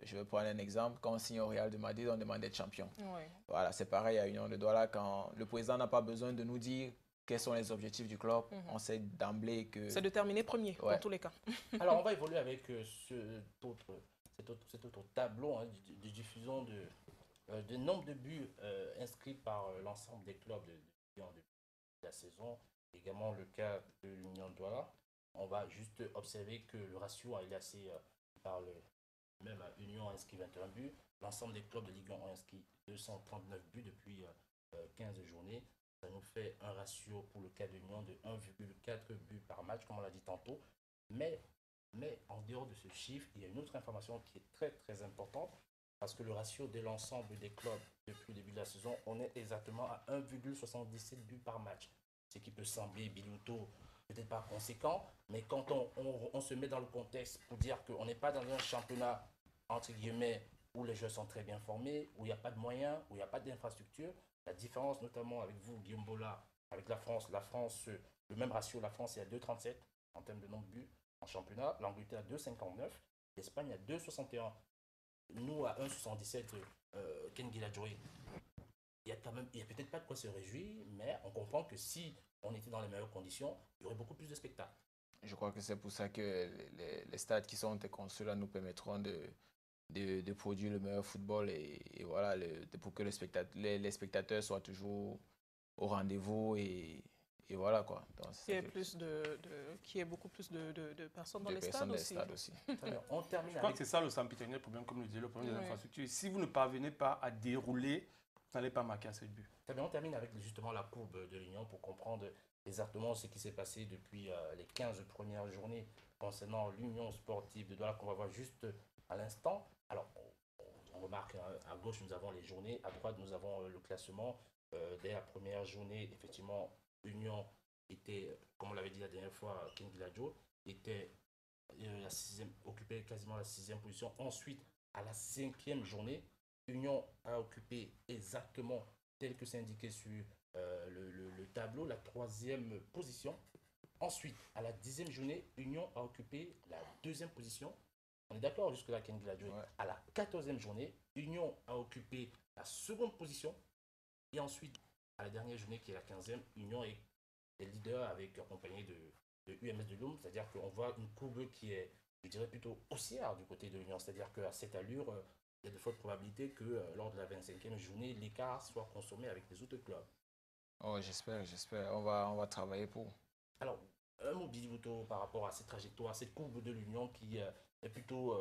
je vais prendre un exemple, quand on signe au Real de Madrid, on demande d'être champion. Oui. Voilà, c'est pareil à Union de Douala, quand le président n'a pas besoin de nous dire quels sont les objectifs du club, on sait d'emblée que... C'est de terminer premier, dans tous les cas. Alors, on va évoluer avec cet autre tableau de diffusion de nombre de buts inscrits par l'ensemble des clubs de la saison. Également le cas de l'Union de Douala. On va juste observer que le ratio il est assez... même à Union a inscrit 21 buts. L'ensemble des clubs de Ligue 1 ont inscrit 239 buts depuis 15 journées. Ça nous fait un ratio pour le cas de l'Union de 1,4 buts par match, comme on l'a dit tantôt. Mais en dehors de ce chiffre, il y a une autre information qui est très très importante, parce que le ratio de l'ensemble des clubs depuis le début de la saison, on est exactement à 1,77 buts par match. Ce qui peut sembler bilouto, peut-être pas conséquent, mais quand on se met dans le contexte pour dire qu'on n'est pas dans un championnat, entre guillemets, où les joueurs sont très bien formés, où il n'y a pas de moyens, où il n'y a pas d'infrastructure, la différence notamment avec vous, Guillaume Bola, avec la France, le même ratio, la France est à 2,37 en termes de nombre de buts en championnat, l'Angleterre à 2,59, l'Espagne à 2,61, nous à 1,77, Ken Guiladjoé. Il y a peut-être pas de quoi se réjouir, mais on comprend que si on était dans les meilleures conditions, il y aurait beaucoup plus de spectacles. Je crois que c'est pour ça que les stades qui sont construits là nous permettront de produire le meilleur football et voilà, pour que les spectateurs soient toujours au rendez-vous et voilà quoi. Donc, qu'il y ait beaucoup plus de personnes dans les stades aussi. On termine Je crois que c'est ça le sempiternel problème, comme le disait, le problème des infrastructures. Si vous ne parvenez pas à dérouler, vous n'allez pas marquer assez de buts. Très bien, on termine avec justement la courbe de l'Union pour comprendre exactement ce qui s'est passé depuis les 15 premières journées concernant l'Union sportive de Douala qu'on va voir juste à l'instant. Alors, on remarque à gauche, nous avons les journées, à droite, nous avons le classement. Dès la première journée, effectivement, Union était, comme on l'avait dit la dernière fois, Ken Guiladjoé, était occupait quasiment la 6e position. Ensuite, à la 5e journée, Union a occupé exactement, tel que c'est indiqué sur le tableau, la 3e position. Ensuite, à la 10e journée, Union a occupé la 2e position. On est d'accord jusque-là, Ken Guiladjoé. Ouais. À la 14e journée, Union a occupé la 2e position. Et ensuite, à la dernière journée, qui est la 15e, Union est leader accompagné de UMS de Loum. C'est-à-dire qu'on voit une courbe qui est, je dirais, plutôt haussière du côté de l'Union. C'est-à-dire qu'à cette allure, il y a de fortes probabilités que lors de la 25e journée, l'écart soit consommé avec les autres clubs. Oh, j'espère. On va travailler pour. Alors, Un mot, Billy Bouto, par rapport à cette trajectoire, cette courbe de l'Union qui est plutôt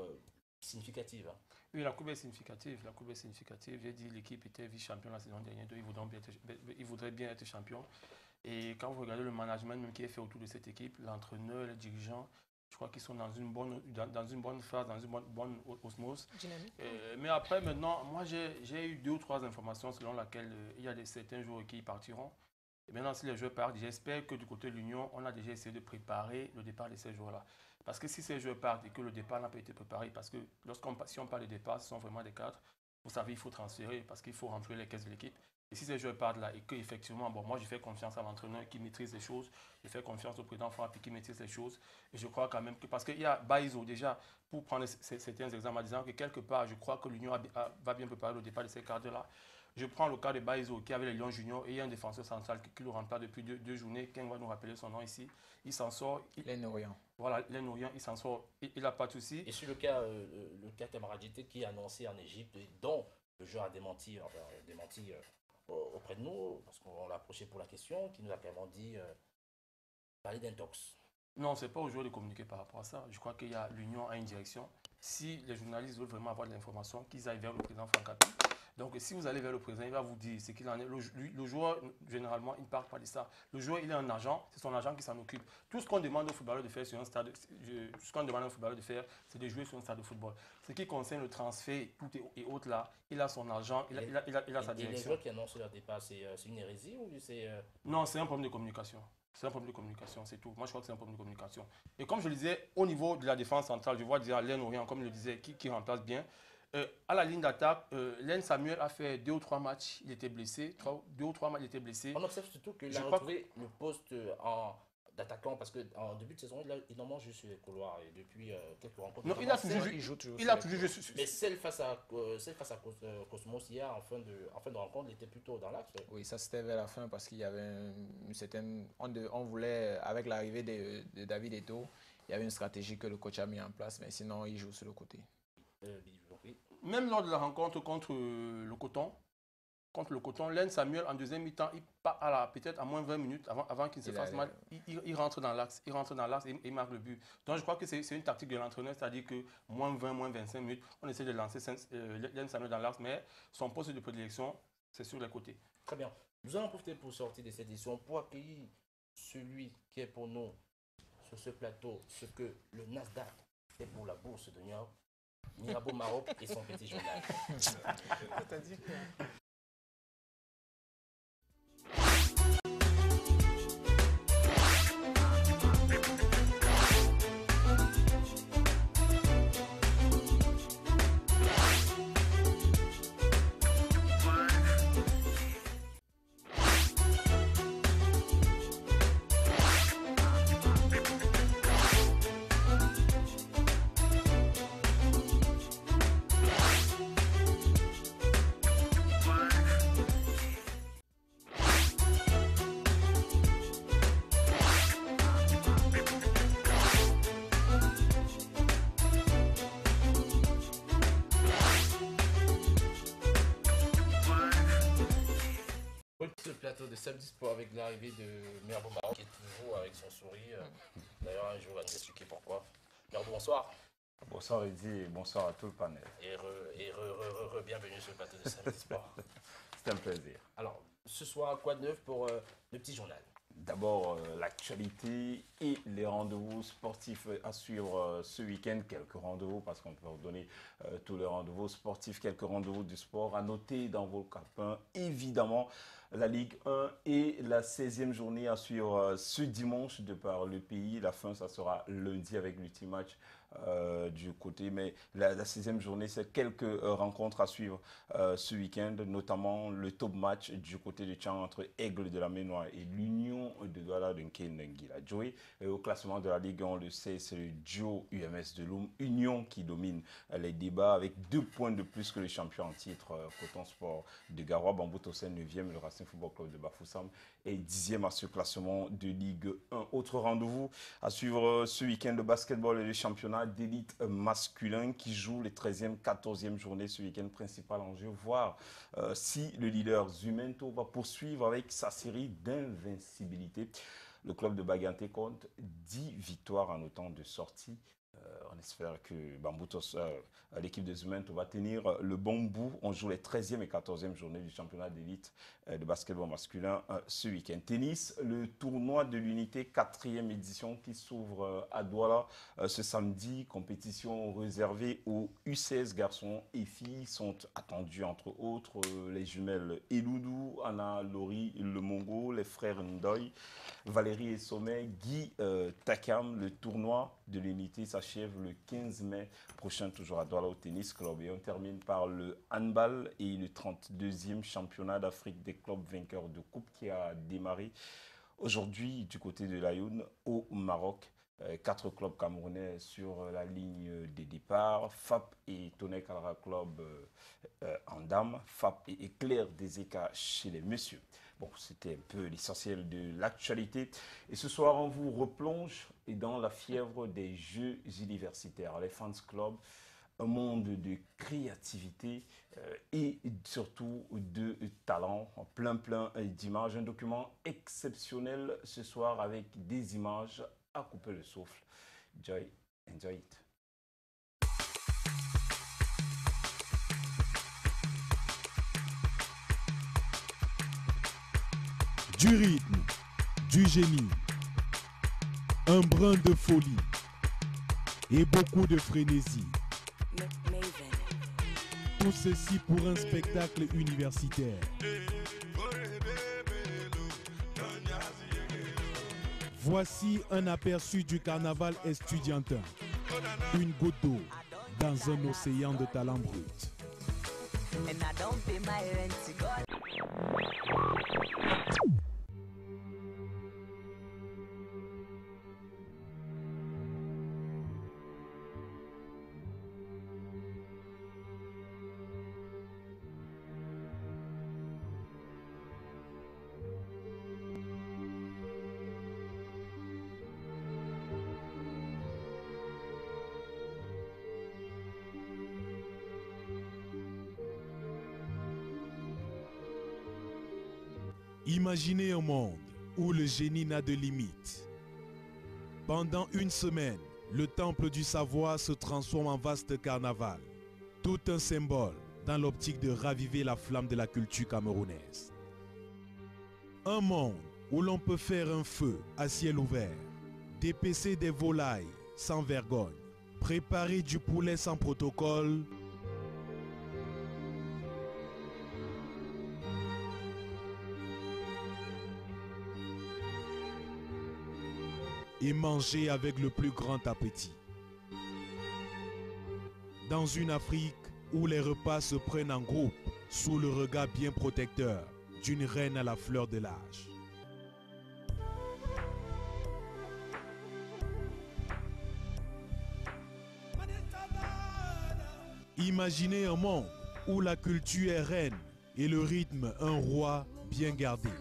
significative. Hein. Oui, la courbe est significative. La courbe est significative. J'ai dit l'équipe était vice-champion la saison dernière, donc ils voudraient bien être champions. Et quand vous regardez le management même qui est fait autour de cette équipe, l'entraîneur, les dirigeants, je crois qu'ils sont dans une bonne phase, dans une bonne osmose. Mais après, maintenant, moi, j'ai eu 2 ou 3 informations selon lesquelles il y a certains joueurs qui partiront. Et maintenant, si les joueurs partent, j'espère que du côté de l'Union, on a déjà essayé de préparer le départ de ces joueurs-là. Parce que si ces joueurs partent et que le départ n'a pas été préparé, parce que si on parle de départ, ce sont vraiment des cadres, vous savez, il faut transférer parce qu'il faut rentrer les caisses de l'équipe. Et si ces joueurs partent là et qu'effectivement, bon, moi je fais confiance à l'entraîneur qui maîtrise les choses, je fais confiance au président Franck qui maîtrise les choses. Et je crois quand même que, parce qu'il y a Baïzo déjà, pour prendre certains exemples en disant que quelque part, je crois que l'Union va bien préparer le départ de ces cadres-là. Je prends le cas de Baïzo qui avait les Lions Juniors et il y a un défenseur central qui le remplace depuis deux journées. Ken va nous rappeler son nom ici. Il s'en sort. L'Enourian. Voilà, l'Enourian, il s'en sort. Il n'a pas de souci. Et sur le cas Kamaradjité qui est annoncé en Égypte, dont le joueur a démenti auprès de nous, parce qu'on l'a approché pour la question, qui nous a clairement dit parler d'intox. Non, ce n'est pas aux joueurs de communiquer par rapport à ça. Je crois qu'il y a l'Union a une direction. Si les journalistes veulent vraiment avoir de l'information, qu'ils aillent vers le président Franck Hapi. Donc, si vous allez vers le président, il va vous dire ce qu'il en est. Le joueur, généralement, il ne parle pas de ça. Le joueur, il est un agent, c'est son agent qui s'en occupe. Tout ce qu'on demande aux footballeurs de faire sur un stade, c'est de jouer sur un stade de football. Ce qui concerne le transfert et autres là, il a son agent, il a sa direction. Et les joueurs qui annoncent leur départ, c'est une hérésie ou c'est... Non, c'est un problème de communication. C'est un problème de communication, c'est tout. Moi, je crois que c'est un problème de communication. Et comme je le disais, au niveau de la défense centrale, je vois déjà Len Orient, comme je le disais, qui remplace bien. À la ligne d'attaque, Len Samuel a fait 2 ou 3 matchs, il était blessé. 2 ou 3 matchs, il était blessé. On observe surtout qu'il a retrouvé le poste d'attaquant parce qu'en début de saison, il en mange juste sur les couloirs et depuis quelques rencontres. Non, il a toujours joué. Mais celle face à Cosmos hier, en fin de rencontre, il était plutôt dans l'axe. Oui, ça c'était vers la fin parce qu'il y avait une certaine... On voulait, avec l'arrivée de David Eto'o, il y avait une stratégie que le coach a mis en place, mais sinon il joue sur le côté. Même lors de la rencontre contre le Coton, Len Samuel, en deuxième mi-temps, il part peut-être à moins 20 minutes avant qu'il se fasse mal. Il rentre dans l'axe. Il rentre dans l'axe et il marque le but. Donc, je crois que c'est une tactique de l'entraîneur, c'est-à-dire que moins 20, moins 25 minutes, on essaie de lancer Len Samuel dans l'axe, mais son poste de prédilection, c'est sur les côtés. Très bien. Nous allons profiter pour sortir de cette édition pour accueillir celui qui est pour nous, sur ce plateau, ce que le Nasdaq est pour la bourse de New York. Mirabeau Maroc et son petit journal. De Samedi Sport avec l'arrivée de Mirabeau Maroc qui est toujours avec son sourire. D'ailleurs, un jour, on va nous expliquer pourquoi. Mirabeau, bonsoir. Bonsoir Eddy et bonsoir à tout le panel. Et bienvenue sur le plateau de Samedi Sport. C'est un plaisir. Alors, ce soir, quoi de neuf pour le petit journal? D'abord, l'actualité et les rendez-vous sportifs à suivre ce week-end. Quelques rendez-vous, parce qu'on peut redonner tous les rendez-vous sportifs, quelques rendez-vous du sport à noter dans vos capins. Évidemment, la Ligue 1 et la 16e journée à suivre ce dimanche de par le pays. La fin, ça sera lundi avec l'ultime match du côté. Mais la 16e journée, c'est quelques rencontres à suivre ce week-end, notamment le top match du côté de Tchang entre Aigle de la Ménoire et l'Union de Douala de Nkendenguila. Joey, au classement de la Ligue 1, on le sait, c'est le duo UMS de Loum, Union qui domine les débats avec 2 points de plus que le champion en titre, Coton Sport de Garoua. Bambou Tossen 9e, le Racing Football Club de Bafoussam est 10e à ce classement de Ligue 1. Autre rendez-vous à suivre ce week-end de basketball et le championnat d'élite masculin qui joue les 13e, 14e journées ce week-end, principal enjeu, voir si le leader Zumento va poursuivre avec sa série d'invincibilité. Le club de Baganté compte 10 victoires en autant de sorties. On espère que Bambutos, l'équipe de Zumento, va tenir le bon bout. On joue les 13e et 14e journées du championnat d'élite de basketball masculin ce week-end. Tennis, le tournoi de l'unité 4e édition qui s'ouvre à Douala ce samedi. Compétition réservée aux U16 garçons et filles. Sont attendus entre autres les jumelles Eloudou, Anna Lori Le Mongo, les frères Ndoy, Valérie et Sommet, Guy Takam. Le tournoi de l'unité s'achève le 15 mai prochain, toujours à Douala au Tennis Club. Et on termine par le handball et le 32e championnat d'Afrique des clubs vainqueurs de coupe qui a démarré aujourd'hui du côté de l'Ayoun au Maroc. 4 clubs camerounais sur la ligne des départs. FAP et Tonnerre Calra Club en dames. FAP et Éclair des Écarts chez les messieurs. Bon, c'était un peu l'essentiel de l'actualité. Et ce soir, on vous replonge dans la fièvre des Jeux universitaires. Les Fans Club, un monde de créativité et surtout de talent, plein d'images. Un document exceptionnel ce soir avec des images à couper le souffle. Enjoy it. Du rythme, du génie, un brin de folie et beaucoup de frénésie. Tout ceci pour un spectacle universitaire. Voici un aperçu du carnaval estudiantin. Une goutte d'eau dans un océan de talent brut. Imaginez un monde où le génie n'a de limite. Pendant une semaine, le temple du savoir se transforme en vaste carnaval. Tout un symbole dans l'optique de raviver la flamme de la culture camerounaise. Un monde où l'on peut faire un feu à ciel ouvert, dépecer des volailles sans vergogne, préparer du poulet sans protocole, et manger avec le plus grand appétit. Dans une Afrique où les repas se prennent en groupe sous le regard bien protecteur d'une reine à la fleur de l'âge. Imaginez un monde où la culture est reine et le rythme un roi bien gardé.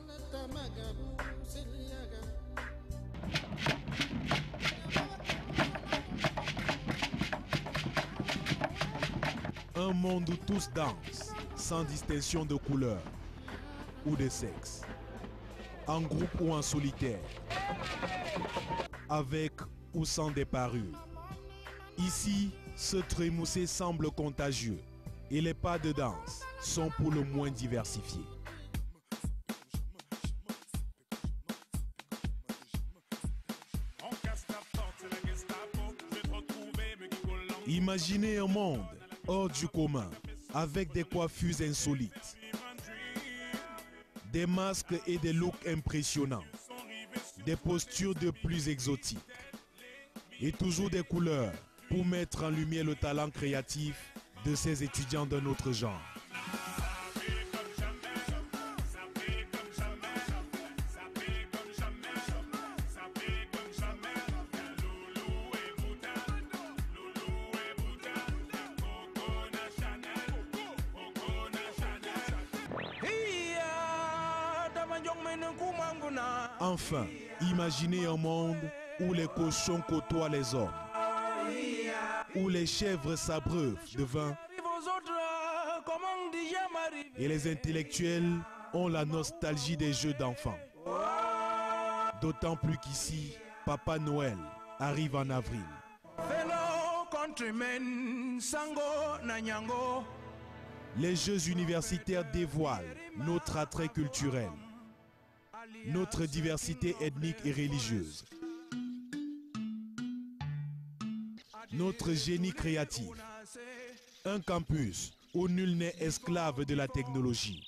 Un monde où tous dansent, sans distinction de couleur ou de sexe, en groupe ou en solitaire, avec ou sans des parures. Ici, ce trémoussé semble contagieux et les pas de danse sont pour le moins diversifiés. Imaginez un monde hors du commun, avec des coiffures insolites, des masques et des looks impressionnants, des postures de plus exotiques, et toujours des couleurs pour mettre en lumière le talent créatif de ces étudiants d'un autre genre. Enfin, imaginez un monde où les cochons côtoient les hommes, où les chèvres s'abreuvent de vin et les intellectuels ont la nostalgie des jeux d'enfants. D'autant plus qu'ici, Papa Noël arrive en avril. Les Jeux universitaires dévoilent notre attrait culturel, notre diversité ethnique et religieuse, notre génie créatif, un campus où nul n'est esclave de la technologie,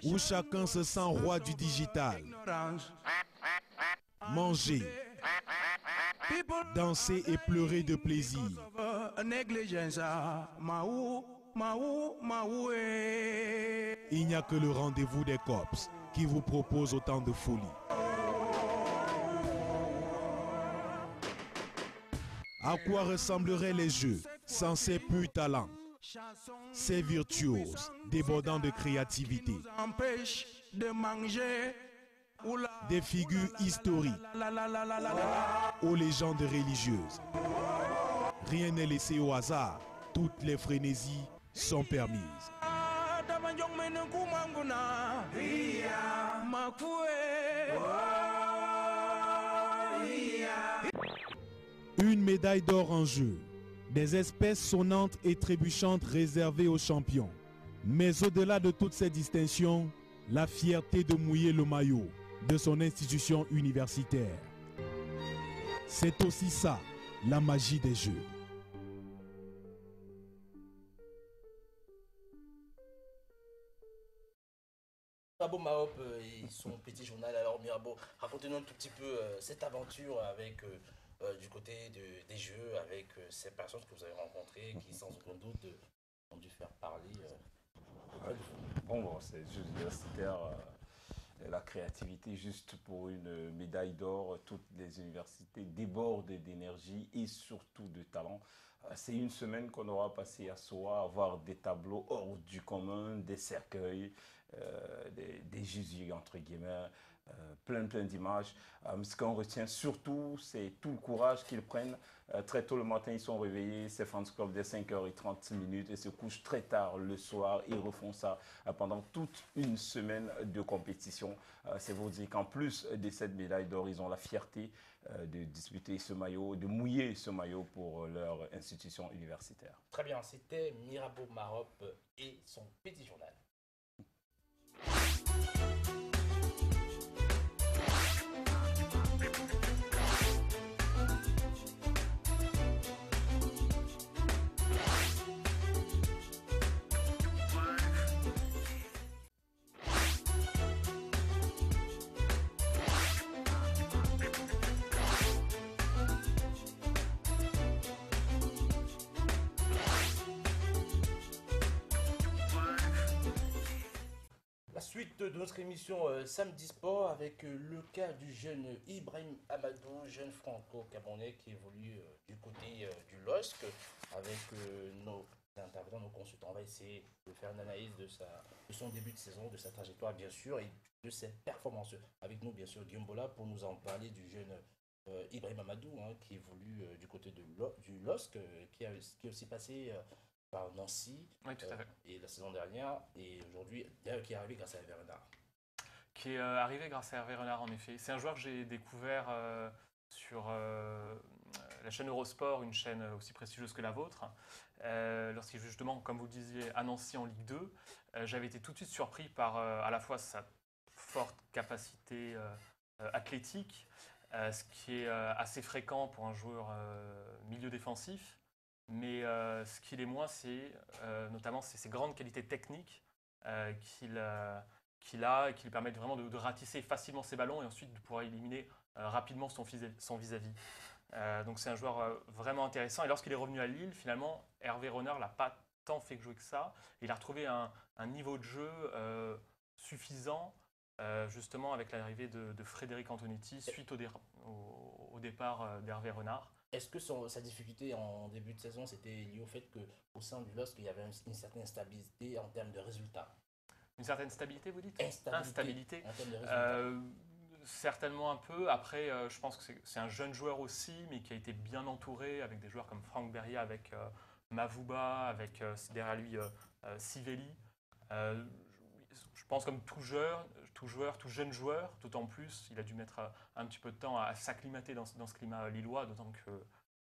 où chacun se sent roi du digital. Manger, danser et pleurer de plaisir. Il n'y a que le rendez-vous des cops qui vous propose autant de folie. À quoi ressembleraient les jeux sans ces purs talents, ces virtuoses débordant de créativité, des figures historiques aux légendes religieuses? Rien n'est laissé au hasard, toutes les frénésies sont permises. Une médaille d'or en jeu, des espèces sonnantes et trébuchantes réservées aux champions. Mais au-delà de toutes ces distinctions, la fierté de mouiller le maillot de son institution universitaire. C'est aussi ça, la magie des Jeux. Mirabeau Marop et son petit journal. Alors Mirabeau, racontez-nous un tout petit peu cette aventure avec du côté des Jeux, avec ces personnes que vous avez rencontrées qui sans aucun doute ont dû faire parler. Bon, c'est juste universitaire. La créativité, juste pour une médaille d'or, toutes les universités débordent d'énergie et surtout de talent. C'est une semaine qu'on aura passé à soi, à voir des tableaux hors du commun, des cercueils, des Jésus, entre guillemets, plein d'images. Ce qu'on retient surtout, c'est tout le courage qu'ils prennent. Très tôt le matin, ils sont réveillés, ces fans club dès 5h30 et se couchent très tard le soir. Ils refont ça pendant toute une semaine de compétition. C'est vous dire qu'en plus de cette médaille d'or, ils ont la fierté de disputer ce maillot, de mouiller ce maillot pour leur institution universitaire. Très bien, c'était Mirabeau Marop et son petit journal. Suite de notre émission Samedi Sport avec le cas du jeune Ibrahim Amadou, jeune franco-camerounais qui évolue du côté du LOSC avec nos intervenants, nos consultants. On va essayer de faire une analyse de son début de saison, de sa trajectoire bien sûr et de ses performances. Avec nous bien sûr Guillaume Bola pour nous en parler du jeune Ibrahim Amadou qui évolue du côté du LOSC, qui est aussi passé par Nancy, oui, tout à fait. Et la saison dernière, et aujourd'hui, qui est arrivé grâce à Hervé Renard. Qui est arrivé grâce à Hervé Renard, en effet. C'est un joueur que j'ai découvert sur la chaîne Eurosport, une chaîne aussi prestigieuse que la vôtre. Lorsqu'il joue justement, comme vous le disiez, à Nancy en Ligue 2, j'avais été tout de suite surpris par à la fois sa forte capacité athlétique, ce qui est assez fréquent pour un joueur milieu défensif. Mais ce qu'il est moins, c'est notamment ses grandes qualités techniques qu'il a et qui lui permettent vraiment de ratisser facilement ses ballons et ensuite de pouvoir éliminer rapidement son vis-à-vis. Donc c'est un joueur vraiment intéressant. Et lorsqu'il est revenu à Lille, finalement, Hervé Renard l'a pas tant fait jouer que ça. Il a retrouvé un niveau de jeu suffisant, justement avec l'arrivée de Frédéric Antonetti suite au départ d'Hervé Renard. Est-ce que sa difficulté en début de saison, c'était lié au fait qu'au sein du LOSC, il y avait une certaine stabilité en termes de résultats? Une certaine stabilité, vous dites? Instabilité en termes de résultats. Certainement un peu. Après, je pense que c'est un jeune joueur aussi, mais qui a été bien entouré avec des joueurs comme Franck Beria, avec Mavouba, avec derrière lui Sivelli. Je pense comme tout tout jeune joueur, d'autant plus, il a dû mettre un petit peu de temps à s'acclimater dans ce climat lillois, d'autant que...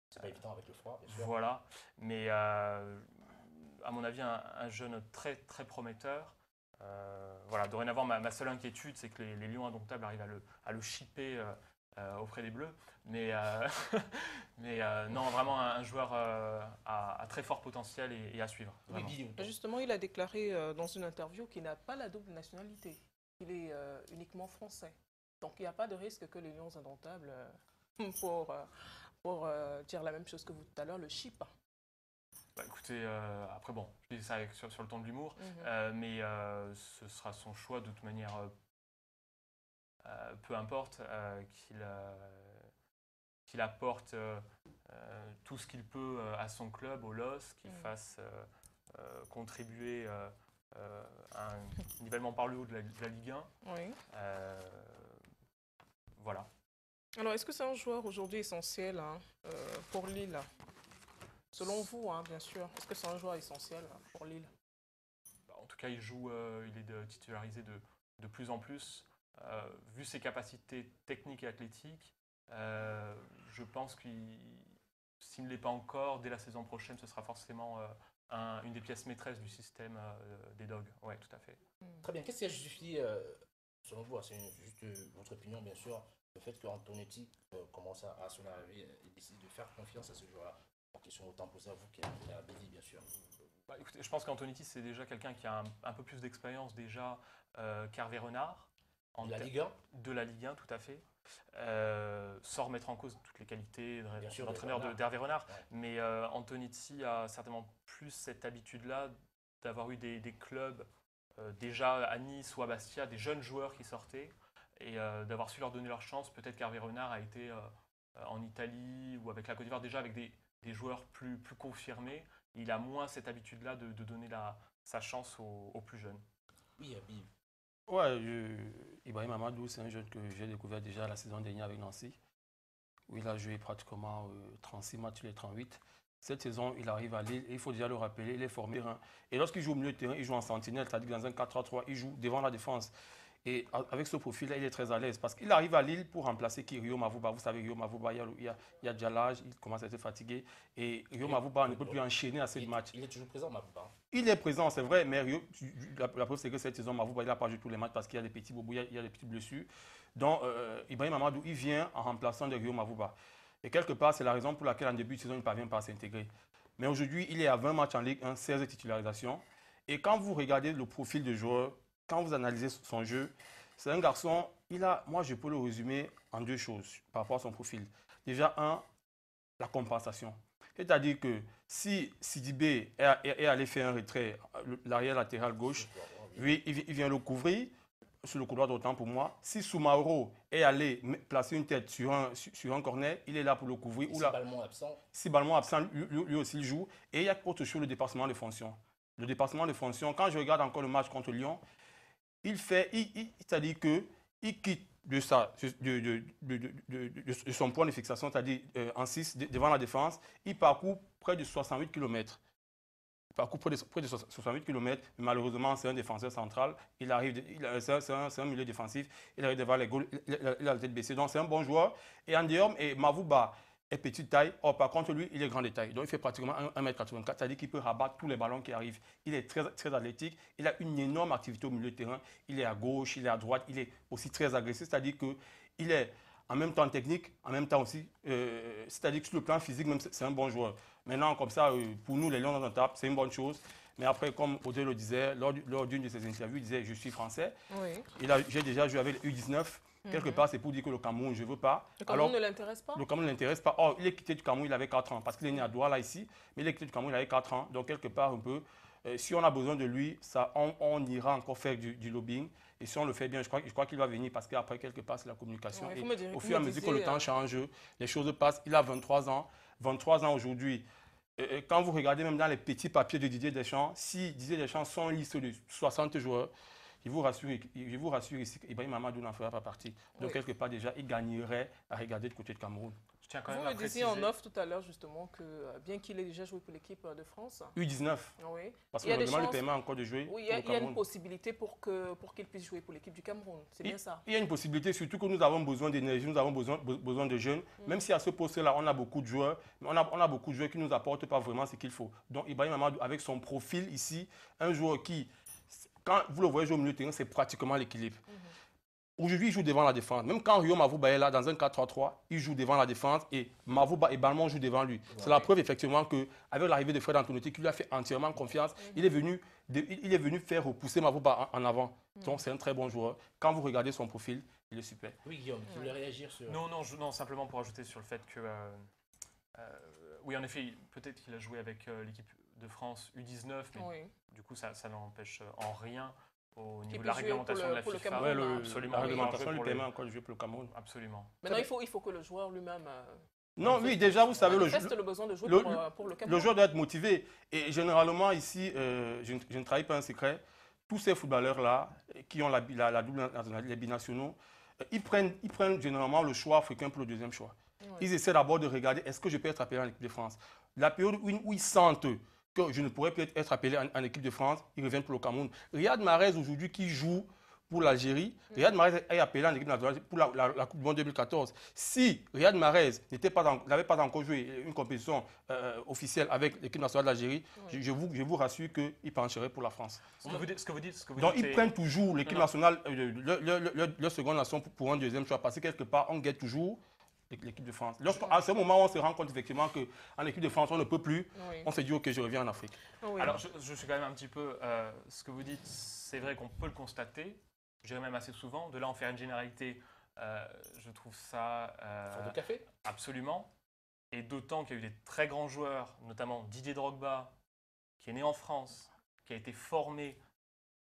C'est pas évident avec le froid, bien sûr. Voilà, mais à mon avis, un jeune très, très prometteur. Voilà, dorénavant, ma seule inquiétude, c'est que les Lions indomptables arrivent à le shipper auprès des Bleus. Mais, non, vraiment un joueur à très fort potentiel et à suivre. Oui, justement, il a déclaré dans une interview qu'il n'a pas la double nationalité. Il est uniquement français. Donc, il n'y a pas de risque que les Lions indomptables, pour dire la même chose que vous tout à l'heure, le chip. Bah, écoutez, après bon, je dis ça sur le ton de l'humour, mais ce sera son choix de toute manière, peu importe, qu'il apporte tout ce qu'il peut à son club, au LOS, qu'il fasse contribuer à un nivellement par le haut de la Ligue 1. Oui. Voilà. Alors, est-ce que c'est un joueur aujourd'hui essentiel pour Lille? Selon vous, bien sûr. Est-ce que c'est un joueur essentiel pour Lille? En tout cas, il est titularisé de plus en plus. Vu ses capacités techniques et athlétiques, je pense que s'il ne l'est pas encore, dès la saison prochaine, ce sera forcément une des pièces maîtresses du système des Dogs. Oui, tout à fait. Très bien. Qu'est-ce qui a justifié, selon vous, c'est juste votre opinion, bien sûr, le fait qu'Antonetti commence à son arrivée et décide de faire confiance à ce joueur-là? Question autant posée à vous qu'à Bédi, bien sûr. Bah, écoutez, je pense qu'Antonetti, c'est déjà quelqu'un qui a un peu plus d'expérience déjà qu'Hervé Renard. De la Ligue 1? De la Ligue 1, tout à fait. Sans remettre en cause toutes les qualités d'entraîneur d'Hervé Renard. Ouais. Mais Antonetti a certainement plus cette habitude-là d'avoir eu des clubs déjà à Nice ou à Bastia, des jeunes joueurs qui sortaient, et d'avoir su leur donner leur chance. Peut-être qu'Hervé Renard a été en Italie ou avec la Côte d'Ivoire déjà avec des joueurs plus confirmés. Il a moins cette habitude-là de donner sa chance aux plus jeunes. Oui, Habib. Ouais, Ibrahim Amadou, c'est un jeune que j'ai découvert déjà la saison dernière avec Nancy, où il a joué pratiquement 36 matchs sur les 38. Cette saison, il arrive à Lille, et il faut déjà le rappeler, il est formé. Et lorsqu'il joue au milieu de terrain, il joue en sentinelle, c'est-à-dire dans un 4-3-3, il joue devant la défense. Et avec ce profil-là, il est très à l'aise parce qu'il arrive à Lille pour remplacer Rio Mavouba. Vous savez, Rio Mavouba, il y a déjà l'âge, il commence à être fatigué. Et Rio Mavouba ne peut plus enchaîner assez de matchs. Il est toujours présent, Mavouba. Il est présent, c'est vrai, mais la preuve, c'est que cette saison, Mavouba, il n'a pas joué tous les matchs parce qu'il y a des petits bobos, il y a des petites blessures. Donc, Ibrahim Amadou, il vient en remplaçant de Rio Mavouba. Et quelque part, c'est la raison pour laquelle, en début de saison, il ne parvient pas à s'intégrer. Mais aujourd'hui, il est à 20 matchs en Ligue 1, 16 titularisations. Et quand vous regardez le profil de joueur, quand vous analysez son jeu, c'est un garçon, moi je peux le résumer en deux choses par rapport à son profil. Déjà, la compensation. C'est-à-dire que si Sidibé est allé faire un retrait, l'arrière latéral gauche, lui, il vient le couvrir sur le couloir d'autant pour moi. Si Soumaoro est allé placer une tête sur un corner, il est là pour le couvrir. Si Balmont absent, lui aussi il joue. Et il y a autre chose, le dépassement de fonction. Le dépassement de fonction, quand je regarde encore le match contre Lyon, c'est-à-dire qu'il quitte de son point de fixation, c'est-à-dire en 6, devant la défense, il parcourt près de 68 km. Il parcourt près de 68 km, mais malheureusement, c'est un défenseur central. C'est un milieu défensif. Il arrive devant les goals, il a la tête baissée. Donc, c'est un bon joueur. Et en dehors, Mavouba est petite taille. Or, par contre, lui, il est grande taille. Donc, il fait pratiquement 1m84. C'est-à-dire qu'il peut rabattre tous les ballons qui arrivent. Il est très, très athlétique. Il a une énorme activité au milieu de terrain. Il est à gauche, il est à droite. Il est aussi très agressif. C'est-à-dire qu'il est en même temps technique, en même temps aussi. C'est-à-dire que sur le plan physique, même, c'est un bon joueur. Maintenant, comme ça, pour nous, les Lions indomptables, c'est une bonne chose. Mais après, comme Audrey le disait, lors d'une de ses interviews, il disait « Je suis français oui. ». J'ai déjà joué avec les U19. Quelque part, c'est pour dire que le Cameroun, je ne veux pas. Le Cameroun ne l'intéresse pas? Le Cameroun ne l'intéresse pas. Or, il est quitté du Cameroun, il avait 4 ans. Parce qu'il est né à Douala ici, mais il est quitté du Cameroun, il avait 4 ans. Donc, quelque part, un peu, si on a besoin de lui, on ira encore faire du lobbying. Et si on le fait bien, je crois qu'il va venir parce qu'après, quelque part, c'est la communication. Ouais, et au fur et à mesure que le temps change, les choses passent. Il a 23 ans. 23 ans aujourd'hui. Quand vous regardez même dans les petits papiers de Didier Deschamps, si Didier Deschamps sont une liste de 60 joueurs, je vous rassure ici qu'Ibrahim Amadou n'en fera pas partie. Donc, quelque part, déjà, il gagnerait à regarder du côté de Cameroun. Je tiens quand même Vous à me préciser. disiez en off tout à l'heure justement que bien qu'il ait déjà joué pour l'équipe de France. U19. Oui. Parce Il que y a le des règlement lui chances- permet encore de jouer. Oui, il pour y a le Cameroun. une possibilité pour qu'il puisse jouer pour l'équipe du Cameroun. C'est bien ça. Il y a une possibilité, surtout que nous avons besoin d'énergie, nous avons besoin de jeunes. Même si à ce poste-là, on a beaucoup de joueurs, mais on a beaucoup de joueurs qui ne nous apportent pas vraiment ce qu'il faut. Donc Ibrahim Amadou, avec son profil ici, un joueur qui, quand vous le voyez jouer au milieu de terrain, c'est pratiquement l'équilibre. Aujourd'hui, il joue devant la défense. Même quand Rio Mavouba est là, dans un 4-3-3, il joue devant la défense et Mavouba et Balmont jouent devant lui. C'est la preuve, effectivement, qu'avec l'arrivée de Fred Antonetti, qui lui a fait entièrement confiance, il est venu faire repousser Mavouba en avant. Donc, c'est un très bon joueur. Quand vous regardez son profil, il est super. Oui, Guillaume, tu voulais réagir sur... Non, simplement pour ajouter sur le fait que... oui, en effet, peut-être qu'il a joué avec l'équipe de France U19, mais du coup, ça n'empêche en rien au niveau de la réglementation de la FIFA. Absolument. La réglementation lui permet encore de jouer pour le Cameroun. Absolument. Maintenant, il faut que le joueur lui-même... Non, oui, déjà, vous savez, le besoin de jouer pour le Cameroun. Le joueur doit être motivé. Et généralement, ici, je ne trahis pas un secret, tous ces footballeurs-là, qui ont la double nationalité, les binationaux, ils prennent généralement le choix africain pour le deuxième choix. Ils essaient d'abord de regarder, est-ce que je peux être appelé en équipe de France? La période où ils sentent que je ne pourrais plus être appelé en équipe de France, ils reviennent pour le Cameroun. Riyad Mahrez, aujourd'hui, qui joue pour l'Algérie, Riyad Mahrez est appelé en équipe nationale pour la Coupe du Monde 2014. Si Riyad Mahrez n'avait pas encore joué une compétition officielle avec l'équipe nationale d'Algérie, je vous rassure qu'il pencherait pour la France. Ce que vous dites, donc ils prennent toujours l'équipe nationale, leur seconde nation pour un deuxième choix, parce que quelque part, on guette toujours l'équipe de France. À ce moment où on se rend compte effectivement qu'en équipe de France, on ne peut plus, on se dit ok, je reviens en Afrique. Alors je suis quand même un petit peu... ce que vous dites, c'est vrai qu'on peut le constater, je dirais même assez souvent. De là en faire une généralité, je trouve ça... Fort de café. Absolument. Et d'autant qu'il y a eu des très grands joueurs, notamment Didier Drogba, qui est né en France, qui a été formé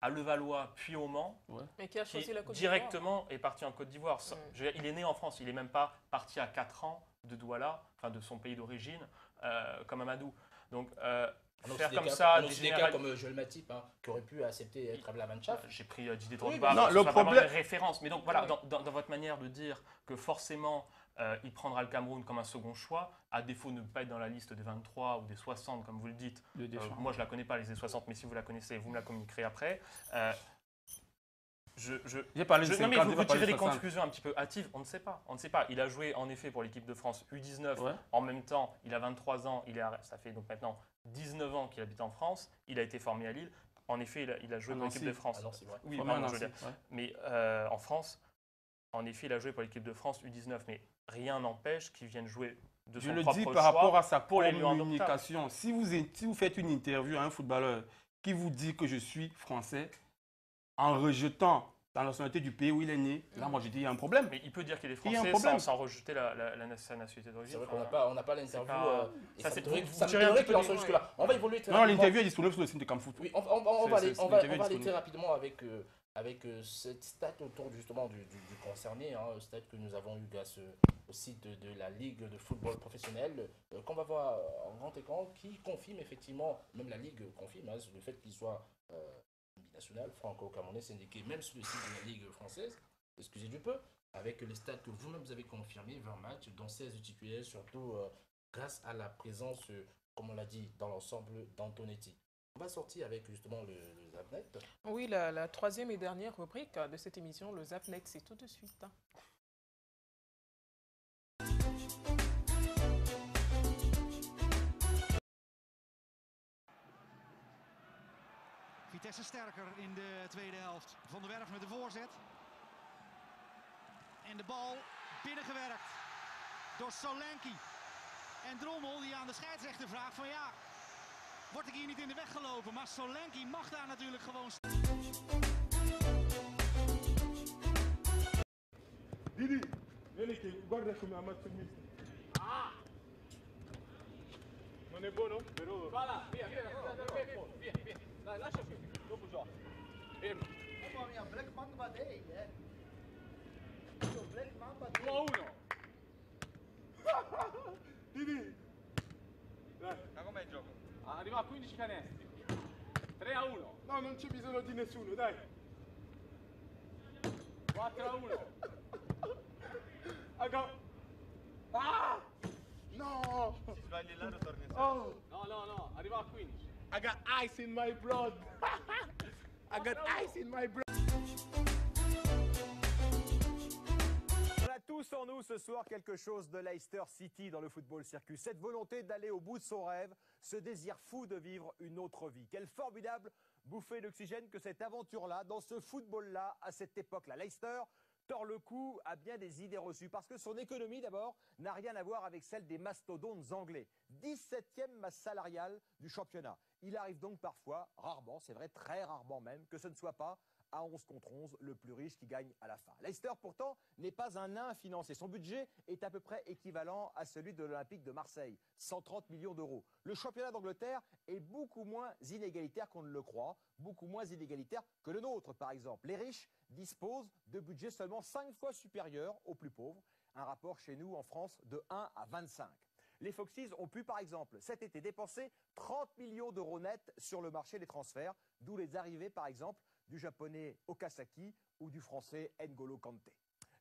à Levallois, puis au Mans, mais qui a choisi la Côte directement est parti en Côte d'Ivoire. Il est né en France, il n'est même pas parti à 4 ans de Douala, enfin de son pays d'origine, comme Amadou. Donc, faire comme ça... des cas comme Joël Matip, qui aurait pu accepter d'être à la Mannschaft. J'ai pris Didier Drogba, non, le problème... référence. Mais donc voilà, dans votre manière de dire que forcément, il prendra le Cameroun comme un second choix, à défaut de ne pas être dans la liste des 23 ou des 60, comme vous le dites. Moi, je ne la connais pas, les 60, mais si vous la connaissez, vous me la communiquerez après. Vous tirez des conclusions un petit peu hâtives, on ne sait pas. On ne sait pas. Il a joué en effet pour l'équipe de France U19. En même temps, il a 23 ans, ça fait donc maintenant 19 ans qu'il habite en France. Il a été formé à Lille. En effet, il a joué pour l'équipe de France. Oui, je veux dire. Mais en France, en effet, il a joué pour l'équipe de France U19. Mais rien n'empêche qu'il vienne jouer de son propre choix. Je le dis par rapport à sa communication. Si vous faites une interview à un footballeur qui vous dit que je suis français, en rejetant la nationalité du pays où il est né, là, moi, je dis, il y a un problème. Mais il peut dire qu'il est français sans rejeter sa nationalité d'origine. C'est vrai qu'on n'a pas l'interview. Ça m'étonnerait qu'il en soit jusque-là. On va évoluer très rapidement. Non, l'interview est disponible sur le site de Camfoot. Oui, on va aller très rapidement avec cette stat autour justement du concerné, stat que nous avons eu grâce au site de la Ligue de football professionnel, qu'on va voir en grand écran, qui confirme effectivement, même la Ligue confirme, le fait qu'il soit binational, franco-camerounais syndiqué, même sur le site de la Ligue française, excusez du peu, avec les stats que vous-même avez confirmés, 20 matchs, dont 16 titulaires, surtout grâce à la présence, comme on l'a dit, dans l'ensemble d'Antonetti. On va sortir avec justement le Zapnet. Oui, la troisième et dernière rubrique de cette émission, le Zapnet, c'est tout de suite. Vitesse sterker in de tweede helft. Van der Werf met de voorzet. En de bal binnengewerkt door Solanke. En Drommel die aan de scheidsrechter vraagt van ja, word ik hier niet in de weg gelopen? Maar Solanke mag daar natuurlijk gewoon staan. Didi, vieni che guarda come ammazzo il mister. Ah! Non è buono? Però... Va là, via. Dai, lascia qui, dopo gioco. Fermo. Mamma mia, Black Mamba Day, Black Mamba Day. 1-1. Didi. Dai. Ma com'è il gioco? Arriva a 15 canestri. 3-1. No, non c'è bisogno di nessuno, dai. 4-1. Ah! Oh, No, arriva a 15. I got ice in my blood. I got ice in my blood. On a tous en nous ce soir quelque chose de Leicester City dans le football circus. Cette volonté d'aller au bout de son rêve, ce désir fou de vivre une autre vie. Quelle formidable bouffée d'oxygène que cette aventure-là, dans ce football-là, à cette époque-là. Leicester tord le cou à bien des idées reçues parce que son économie d'abord n'a rien à voir avec celle des mastodontes anglais. 17e masse salariale du championnat. Il arrive donc parfois, rarement, c'est vrai, très rarement même, que ce ne soit pas à 11 contre 11, le plus riche qui gagne à la fin. Leicester, pourtant, n'est pas un nain financier. Son budget est à peu près équivalent à celui de l'Olympique de Marseille, 130 millions d'euros. Le championnat d'Angleterre est beaucoup moins inégalitaire qu'on ne le croit, beaucoup moins inégalitaire que le nôtre, par exemple. Les riches disposent de budgets seulement 5 fois supérieurs aux plus pauvres, un rapport chez nous en France de 1 à 25. Les Foxes ont pu, par exemple, cet été dépenser 30 millions d'euros nets sur le marché des transferts, d'où les arrivées, par exemple, du japonais Okazaki ou du français N'Golo Kanté.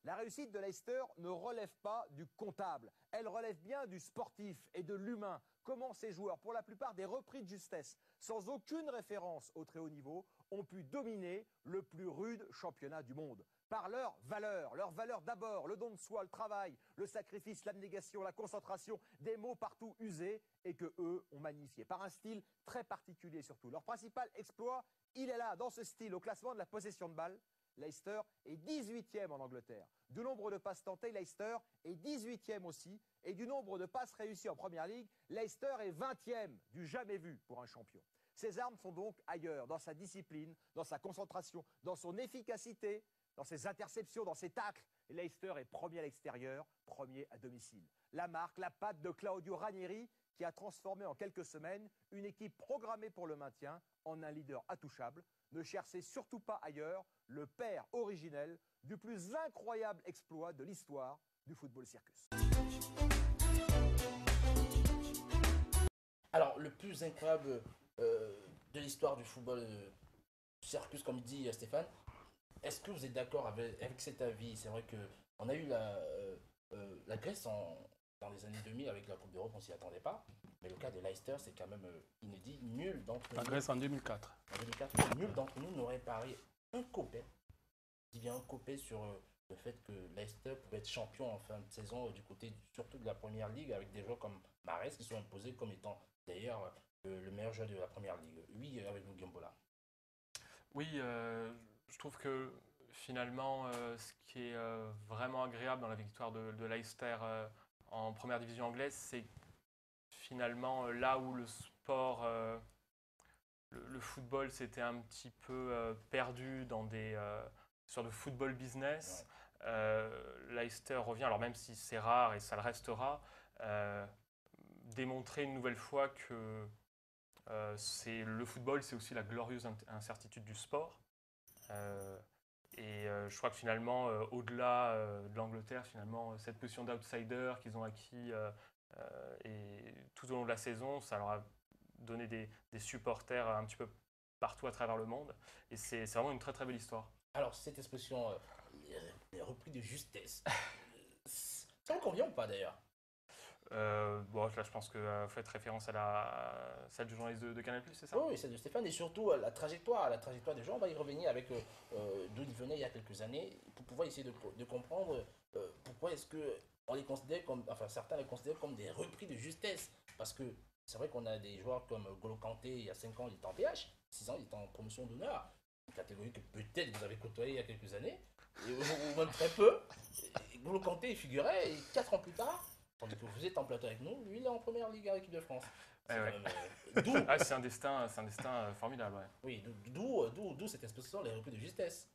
La réussite de Leicester ne relève pas du comptable, elle relève bien du sportif et de l'humain. Comment ces joueurs, pour la plupart des repris de justesse, sans aucune référence au très haut niveau, ont pu dominer le plus rude championnat du monde. Par leurs valeurs d'abord, le don de soi, le travail, le sacrifice, l'abnégation, la concentration, des mots partout usés et que eux ont magnifié. Par un style très particulier surtout. Leur principal exploit, il est là, dans ce style, au classement de la possession de balle. Leicester est 18e en Angleterre. Du nombre de passes tentées, Leicester est 18e aussi. Et du nombre de passes réussies en Première Ligue, Leicester est 20e, du jamais vu pour un champion. Ses armes sont donc ailleurs, dans sa discipline, dans sa concentration, dans son efficacité, dans ses interceptions, dans ses tacles. Et Leicester est premier à l'extérieur, premier à domicile. La marque, la patte de Claudio Ranieri qui a transformé en quelques semaines une équipe programmée pour le maintien en un leader intouchable. Ne cherchez surtout pas ailleurs le père originel du plus incroyable exploit de l'histoire du football circus. Alors, le plus incroyable de l'histoire du football circus, comme dit Stéphane, est-ce que vous êtes d'accord avec cet avis? C'est vrai qu'on a eu la Grèce dans les années 2000 avec la Coupe d'Europe, on ne s'y attendait pas. Mais le cas de Leicester, c'est quand même inédit. Nul d'entre nous. La Grèce en 2004. En 2004, nul d'entre nous n'aurait parié un copet. Je dis bien un copet sur le fait que Leicester pouvait être champion en fin de saison du côté surtout de la Première Ligue avec des joueurs comme Mahrez qui sont imposés comme étant d'ailleurs le meilleur joueur de la Première Ligue. Oui, avec nous, Gambola. Oui, je trouve que finalement, ce qui est vraiment agréable dans la victoire de Leicester en première division anglaise, c'est finalement là où le sport, le football s'était un petit peu perdu dans des sortes de football business. Leicester revient, alors même si c'est rare et ça le restera, démontrer une nouvelle fois que le football, c'est aussi la glorieuse incertitude du sport. Je crois que finalement, au-delà de l'Angleterre, finalement, cette position d'outsider qu'ils ont acquis et tout au long de la saison, ça leur a donné des supporters un petit peu partout à travers le monde. Et c'est vraiment une très très belle histoire. Alors, cette expression, les repris de justesse, ça vous convient ou pas d'ailleurs? Bon, là, je pense que vous faites référence à celle du journaliste de Canal+, c'est ça? Oui, celle de Stéphane, et surtout la trajectoire des gens. On va y revenir avec d'où ils venaient il y a quelques années, pour pouvoir essayer de comprendre pourquoi est-ce que on les considère comme, enfin certains les considèrent comme des repris de justesse. Parce que c'est vrai qu'on a des joueurs comme N'Golo Kanté, il y a 5 ans, il était en PH, 6 ans, il était en promotion d'honneur. Une catégorie que peut-être vous avez côtoyée il y a quelques années, ou même très peu. N'Golo Kanté figurait, et 4 ans plus tard, tandis que vous êtes en plateau avec nous, lui il est en première ligue avec l'équipe de France. C'est un destin formidable. Ouais. Oui, d'où cette expression, les repris de justesse.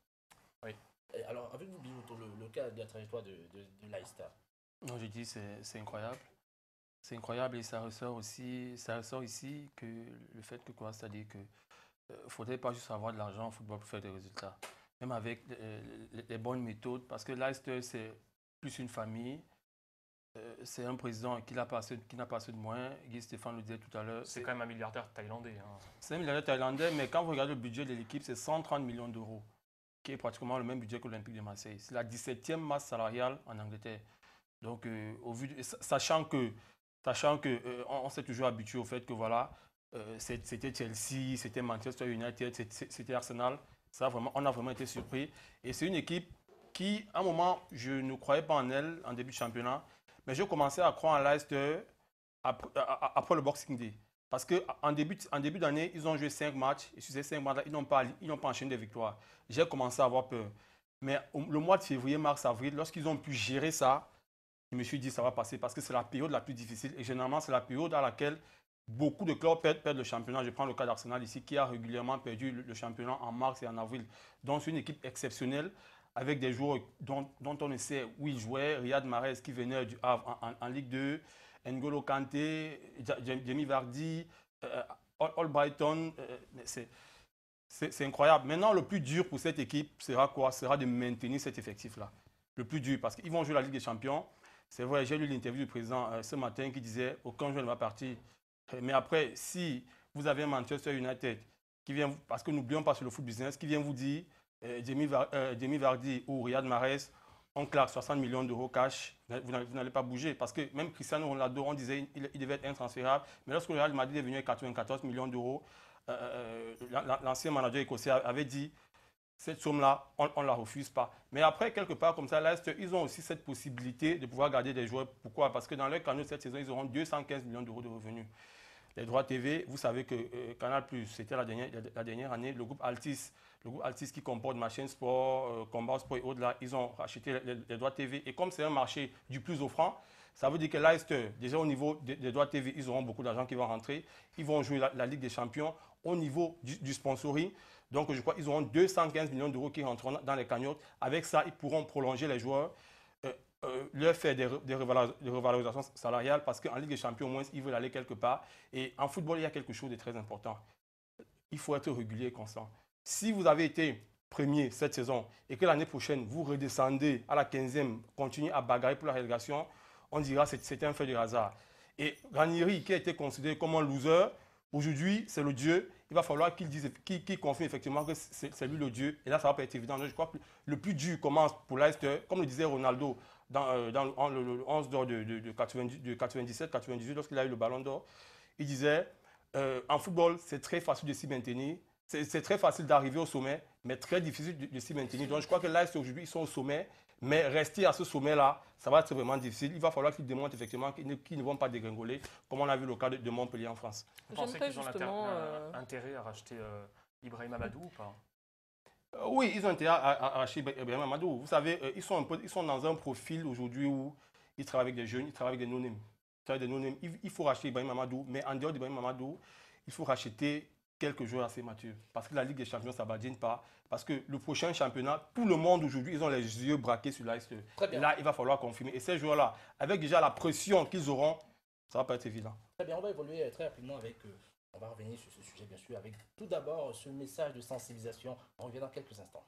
Oui. Et alors, avec vous, Biouto, le cas de la trajectoire de Leicester. Non, je dis c'est incroyable. C'est incroyable et ça ressort ici que le fait que quoi, c'est-à-dire que ne faudrait pas juste avoir de l'argent au football pour faire des résultats. Même avec les bonnes méthodes, parce que Leicester, c'est plus une famille. C'est un président qui n'a pas assez de moyens. Guy Stéphane le disait tout à l'heure. C'est quand même un milliardaire thaïlandais. Hein. C'est un milliardaire thaïlandais, mais quand vous regardez le budget de l'équipe, c'est 130 millions d'euros, qui est pratiquement le même budget que l'Olympique de Marseille. C'est la 17e masse salariale en Angleterre. Donc, sachant que sachant qu'on s'est toujours habitué au fait que voilà, c'était Chelsea, c'était Manchester United, c'était Arsenal. Ça, vraiment, on a vraiment été surpris. Et c'est une équipe qui, à un moment, je ne croyais pas en elle en début de championnat, mais je commençais à croire en Leicester après le Boxing Day. Parce qu'en début d'année, ils ont joué 5 matchs, et sur ces 5 matchs-là, ils n'ont pas enchaîné des victoires. J'ai commencé à avoir peur. Mais le mois de février, mars, avril, lorsqu'ils ont pu gérer ça, je me suis dit ça va passer parce que c'est la période la plus difficile. Et généralement, c'est la période à laquelle beaucoup de clubs perdent le championnat. Je prends le cas d'Arsenal ici, qui a régulièrement perdu le championnat en mars et en avril. Donc, c'est une équipe exceptionnelle avec des joueurs dont on sait où ils jouaient. Riyad Mahrez qui venait du Havre en Ligue 2, N'Golo Kanté, Jamie Vardy, Albrighton. C'est incroyable. Maintenant, le plus dur pour cette équipe sera quoi? Sera de maintenir cet effectif-là. Le plus dur, parce qu'ils vont jouer la Ligue des Champions. C'est vrai, j'ai lu l'interview du président ce matin qui disait aucun joueur ne va partir. Mais après, si vous avez un Manchester United qui vient, parce que n'oublions pas sur le foot business, qui vient vous dire Jamie Vardy ou Riyad Mahrez, on claque 60 millions d'euros cash, vous n'allez pas bouger. Parce que même Cristiano Ronaldo, on disait qu'il devait être intransférable. Mais lorsque le Real Madrid est venu avec 94 millions d'euros, l'ancien manager écossais avait dit cette somme-là, on ne la refuse pas. Mais après, quelque part comme ça, Leicester, ils ont aussi cette possibilité de pouvoir garder des joueurs. Pourquoi? Parce que dans leur canot cette saison, ils auront 215 millions d'euros de revenus. Les droits TV, vous savez que Canal+, c'était la dernière année, le groupe Altis qui comporte Machine Sport, Combat Sport et au-delà, ils ont racheté les droits TV. Et comme c'est un marché du plus offrant, ça veut dire que Leicester, déjà au niveau des droits TV, ils auront beaucoup d'argent qui vont rentrer. Ils vont jouer la Ligue des Champions au niveau du sponsoring. Donc, je crois qu'ils auront 215 millions d'euros qui rentreront dans les cagnottes. Avec ça, ils pourront prolonger les joueurs, leur faire des revalorisations salariales parce qu'en Ligue des Champions, au moins, ils veulent aller quelque part. Et en football, il y a quelque chose de très important. Il faut être régulier et constant. Si vous avez été premier cette saison et que l'année prochaine, vous redescendez à la 15e, continuez à bagarrer pour la relégation, on dira que c'était un fait de hasard. Et Ranieri, qui a été considéré comme un loser, aujourd'hui, c'est le dieu. Il va falloir qu'il confirme effectivement que c'est lui le dieu. Et là, ça va pas être évident. Donc, je crois que le plus dur commence pour Leicester, comme le disait Ronaldo dans le 11 d'or de 97-98, lorsqu'il a eu le ballon d'or. Il disait, en football, c'est très facile de s'y maintenir. C'est très facile d'arriver au sommet, mais très difficile de s'y maintenir. Donc, je crois que Leicester, aujourd'hui, ils sont au sommet. Mais rester à ce sommet-là, ça va être vraiment difficile. Il va falloir qu'ils démontrent effectivement qu'ils ne vont pas dégringoler, comme on a vu le cas de Montpellier en France. Vous pensez qu'ils ont intérêt à racheter Ibrahim Amadou ou pas? Oui, ils ont intérêt à racheter Ibrahim Amadou. Vous savez, ils sont dans un profil aujourd'hui où ils travaillent avec des jeunes, ils travaillent avec des no-names. Il faut racheter Ibrahim Amadou, mais en dehors d'Ibrahim Amadou, il faut racheter quelques joueurs assez matures. Parce que la Ligue des Champions, ça ne badine pas. Parce que le prochain championnat, tout le monde aujourd'hui, ils ont les yeux braqués sur Leicester. Là, il va falloir confirmer. Et ces joueurs-là, avec déjà la pression qu'ils auront, ça ne va pas être évident. Très bien, on va évoluer très rapidement avec... on va revenir sur ce sujet, bien sûr, avec tout d'abord ce message de sensibilisation. On revient dans quelques instants.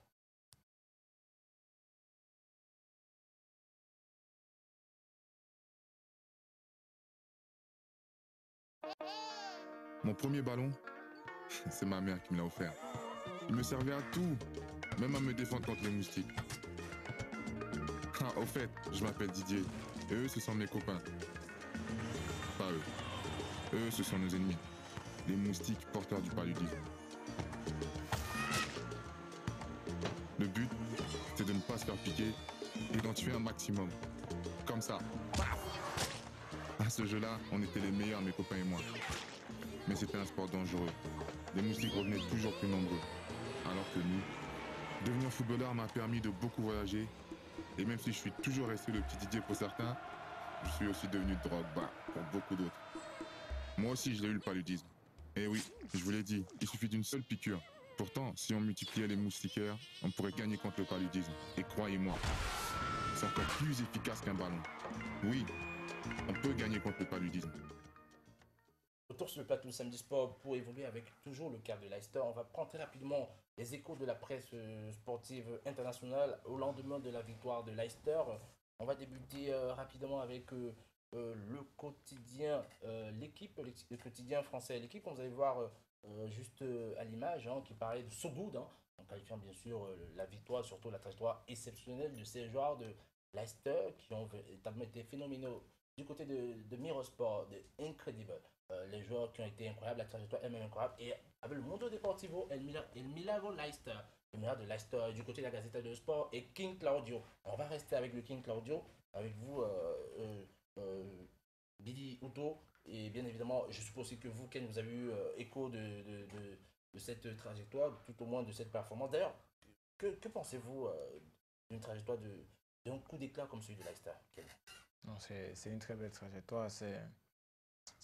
Mon premier ballon, c'est ma mère qui me l'a offert. Il me servait à tout, même à me défendre contre les moustiques. Au fait, je m'appelle Didier, et eux, ce sont mes copains. Pas eux. Eux, ce sont nos ennemis. Les moustiques porteurs du paludisme. Le but, c'est de ne pas se faire piquer et d'en tuer un maximum. Comme ça. À ce jeu-là, on était les meilleurs, mes copains et moi. Mais c'était un sport dangereux. Les moustiques revenaient toujours plus nombreux. Alors que nous, devenir footballeur m'a permis de beaucoup voyager. Et même si je suis toujours resté le petit Didier pour certains, je suis aussi devenu Drogba pour beaucoup d'autres. Moi aussi, je l'ai eu le paludisme. Et oui, je vous l'ai dit, il suffit d'une seule piqûre. Pourtant, si on multipliait les moustiquaires, on pourrait gagner contre le paludisme. Et croyez-moi, c'est encore plus efficace qu'un ballon. Oui, on peut gagner contre le paludisme. Retour sur le plateau Samedi Sport pour évoluer avec toujours le cas de Leicester. On va prendre très rapidement les échos de la presse sportive internationale au lendemain de la victoire de Leicester. On va débuter rapidement avec le quotidien l'équipe, le quotidien français l'équipe. Vous allez voir juste à l'image qui parlait de so good, en qualifiant bien sûr la victoire, surtout la trajectoire exceptionnelle de ces joueurs de Leicester qui ont été phénoménaux du côté de Mirosport, de Incredible, les joueurs qui ont été incroyables, la trajectoire est même incroyable. Et avec le Mundo Deportivo, El Milagro Leicester, le Milagro de Leicester, du côté de la Gazzetta dello Sport et King Claudio. On va rester avec le King Claudio, avec vous, Billy Uto. Et bien évidemment, je suppose aussi que vous, Ken, vous avez eu écho de cette trajectoire, tout au moins de cette performance. D'ailleurs, que pensez-vous d'une trajectoire d'un coup d'éclat comme celui de Leicester, Ken? Non, c'est une très belle trajectoire. C'est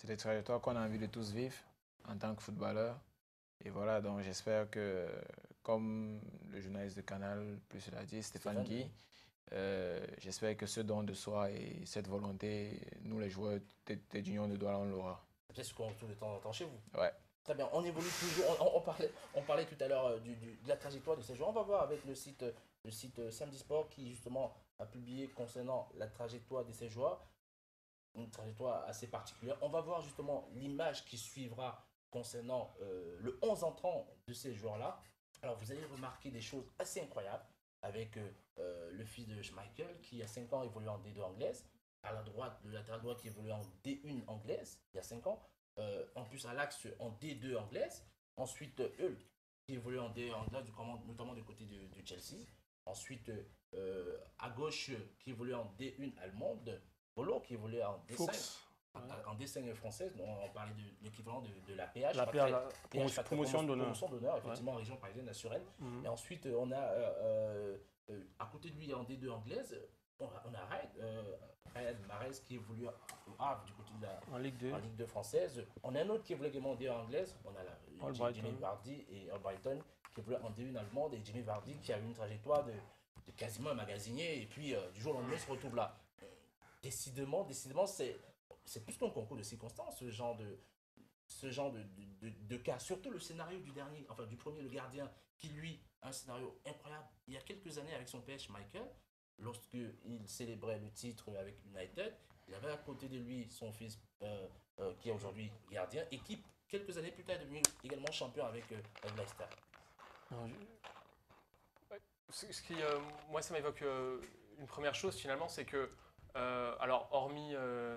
des trajectoires qu'on a envie de tous vivre en tant que footballeur. Et voilà, donc j'espère que, comme le journaliste de Canal plus l'a dit, Stéphane Guy, j'espère que ce don de soi et cette volonté, nous les joueurs d'Union de Douala, on l'aura. C'est peut-être ce qu'on retrouve de temps en temps chez vous. Ouais. Très bien, on évolue toujours. On parlait tout à l'heure de la trajectoire de ces joueurs. On va voir avec le site Samedi Sport qui justement a publié concernant la trajectoire de ces joueurs. Une trajectoire assez particulière. On va voir justement l'image qui suivra concernant le 11 entrant de ces joueurs-là. Alors vous allez remarquer des choses assez incroyables avec le fils de Schmeichel qui à 5 ans évolue en D2 anglaise. À la droite, le latéral droit qui évolue en D1 anglaise il y a 5 ans. En plus à l'axe en D2 anglaise. Ensuite Hull qui évolue en D1 anglaise, notamment du côté de Chelsea. Ensuite à gauche qui évolue en D1 allemande. Polo qui évolue en D5. En D5 française, on parlait de l'équivalent de la PH. La promotion d'honneur. Promotion d'honneur, effectivement, en région parisienne, naturelle. Et ensuite, on a à côté de lui en D2 anglaise, on a Ryan Mahrez qui évolue au Havre du côté de en Ligue 2 française. On a un autre qui évolue également en D1 anglaise. On a Jimmy Vardy et Albrighton qui évolue en D1 allemande. Et Jimmy Vardy qui a eu une trajectoire de quasiment un magasinier. Et puis, du jour au lendemain, se retrouve là. Décidément, c'est plus qu'un concours de circonstances, ce genre de cas. Surtout le scénario du premier, le gardien, qui lui a un scénario incroyable. Il y a quelques années avec son PH Michael, lorsqu'il célébrait le titre avec United, il avait à côté de lui son fils qui est aujourd'hui gardien et qui, quelques années plus tard, est devenu également champion avec Leicester. Moi, ça m'évoque une première chose finalement, c'est que alors, hormis,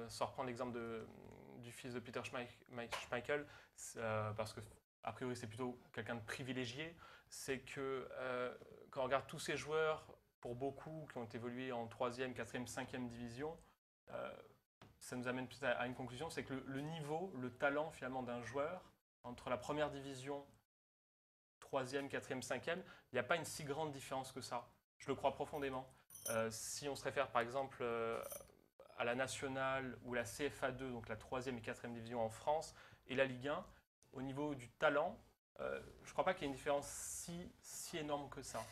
sans reprendre l'exemple du fils de Peter Schmeichel, parce que a priori c'est plutôt quelqu'un de privilégié, c'est que quand on regarde tous ces joueurs, pour beaucoup qui ont évolué en 3e, 4e, 5e division, ça nous amène peut-être à une conclusion, c'est que le niveau, le talent finalement d'un joueur, entre la première division, 3e, 4e, 5e, il n'y a pas une si grande différence que ça. Je le crois profondément. Si on se réfère par exemple à la nationale ou la CFA2, donc la 3e et 4e division en France, et la Ligue 1, au niveau du talent, je ne crois pas qu'il y ait une différence si énorme que ça.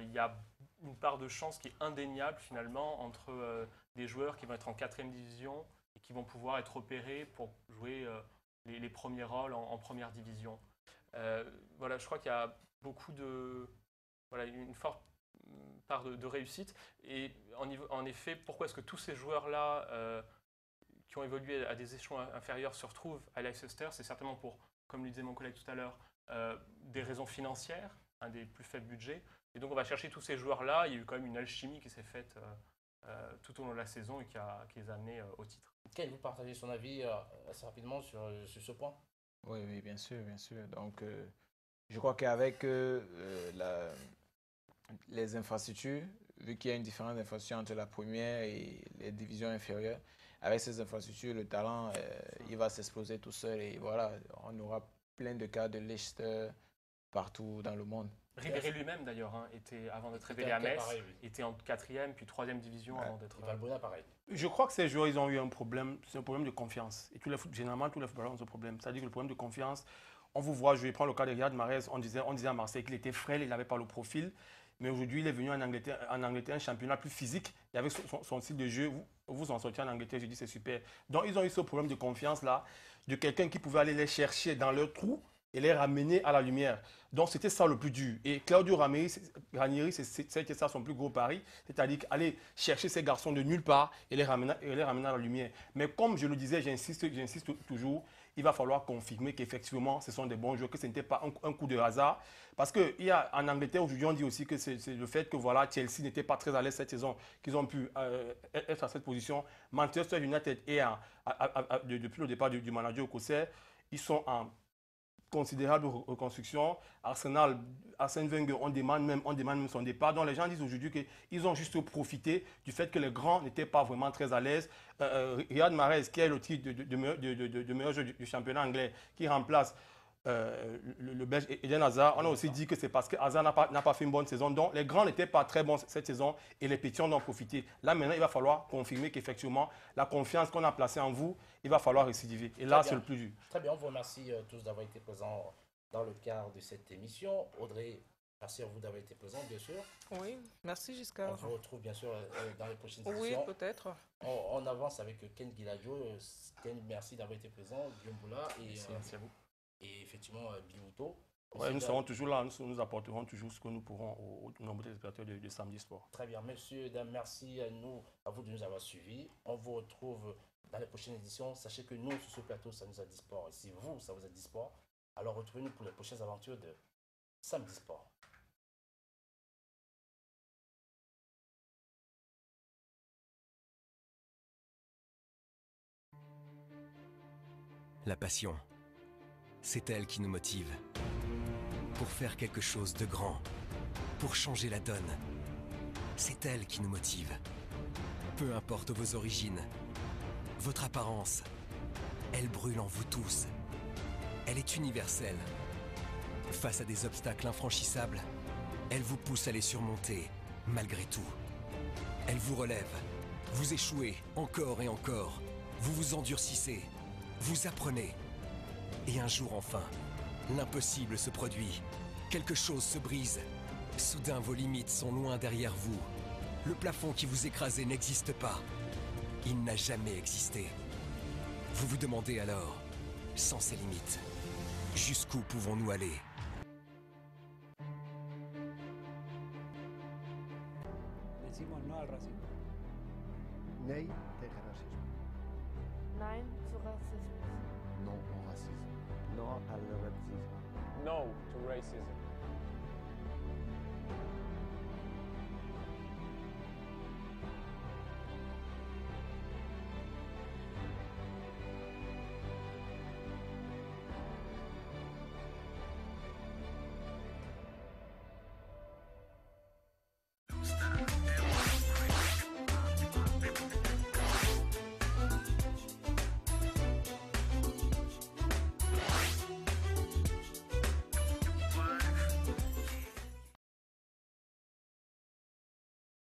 Il y a une part de chance qui est indéniable finalement entre des joueurs qui vont être en 4e division et qui vont pouvoir être repérés pour jouer les premiers rôles en première division. Voilà, je crois qu'il y a beaucoup une forte part de réussite. Et en effet, pourquoi est-ce que tous ces joueurs-là qui ont évolué à des échelons inférieurs se retrouvent à Leicester? C'est certainement pour, comme le disait mon collègue tout à l'heure, des raisons financières, un des plus faibles budgets. Et donc on va chercher tous ces joueurs-là. Il y a eu quand même une alchimie qui s'est faite tout au long de la saison et qui les a amenés au titre. Quel vous partagez son avis assez rapidement sur ce point? Oui, bien sûr. Donc je crois qu'avec les infrastructures, vu qu'il y a une différence d'infrastructure entre la première et les divisions inférieures, avec ces infrastructures, le talent, il va s'exploser tout seul et voilà, on aura plein de cas de Leicester partout dans le monde. Ribéry lui-même d'ailleurs, avant d'être révélé à Metz, était en 4e puis 3e division avant d'être... Valbuena pareil. Je crois que ces joueurs, ils ont eu un problème, c'est un problème de confiance. Et généralement, tous les footballeurs ont ce problème. C'est-à-dire que le problème de confiance, on vous voit jouer, prends le cas de Riyad Mahrez, on disait à Marseille qu'il était frêle, il n'avait pas le profil. Mais aujourd'hui, il est venu en Angleterre, un championnat plus physique. Et avec son style de jeu, vous en sortez en Angleterre, je dis c'est super. Donc, ils ont eu ce problème de confiance-là, de quelqu'un qui pouvait aller les chercher dans leur trou et les ramener à la lumière. Donc, c'était ça le plus dur. Et Claudio Ranieri, c'était ça son plus gros pari, c'est-à-dire aller chercher ces garçons de nulle part et les ramener à la lumière. Mais comme je le disais, j'insiste toujours, il va falloir confirmer qu'effectivement, ce sont des bons joueurs, que ce n'était pas un coup de hasard. Parce qu'il y a en Angleterre, aujourd'hui, on dit aussi que c'est le fait que voilà, Chelsea n'était pas très à l'aise cette saison, qu'ils ont pu être à cette position. Manchester United est depuis le départ du manager écossais, ils sont en considérable reconstruction. Arsène Wenger, on demande même son départ. Donc les gens disent aujourd'hui qu'ils ont juste profité du fait que les grands n'étaient pas vraiment très à l'aise. Riyad Mahrez, qui est le titre de meilleur joueur du championnat anglais, qui remplace le Belge Eden Hazard. On a aussi dit que c'est parce que Hazard n'a pas fait une bonne saison. Donc les grands n'étaient pas très bons cette saison et les petits en ont profité. Là maintenant, il va falloir confirmer qu'effectivement, la confiance qu'on a placée en vous, il va falloir récidiver. Et là, c'est le plus dur. Très bien, on vous remercie tous d'avoir été présents dans le cadre de cette émission. Audrey, merci à vous d'avoir été présent, bien sûr. Oui, merci Giscard. On vous retrouve bien sûr dans les prochaines émissions. Oui, peut-être. On avance avec Ken Guiladjo. Ken, merci d'avoir été présent. Guillaume Boula et merci à vous. Et effectivement, Biouto. Ouais, nous serons toujours là, nous apporterons toujours ce que nous pourrons aux nombreux téléspectateurs de Samedi Sport. Très bien, messieurs, dames, merci à vous de nous avoir suivis. On vous retrouve dans les prochaines éditions. Sachez que nous, sur ce plateau, ça nous a dit sport. Et si vous, ça vous a dit sport, alors retrouvez-nous pour les prochaines aventures de Samedi Sport. La passion, c'est elle qui nous motive. Pour faire quelque chose de grand, pour changer la donne, c'est elle qui nous motive. Peu importe vos origines, votre apparence, elle brûle en vous tous. Elle est universelle. Face à des obstacles infranchissables, elle vous pousse à les surmonter, malgré tout. Elle vous relève, vous échouez encore et encore, vous vous endurcissez, vous apprenez. Et un jour enfin, l'impossible se produit. Quelque chose se brise. Soudain, vos limites sont loin derrière vous. Le plafond qui vous écrasait n'existe pas. Il n'a jamais existé. Vous vous demandez alors, sans ces limites, jusqu'où pouvons-nous aller ? Decimos no al racismo. Nee tegen racisme. Nein zu Rassismus. Non au racisme. Non al racisme. No to racism.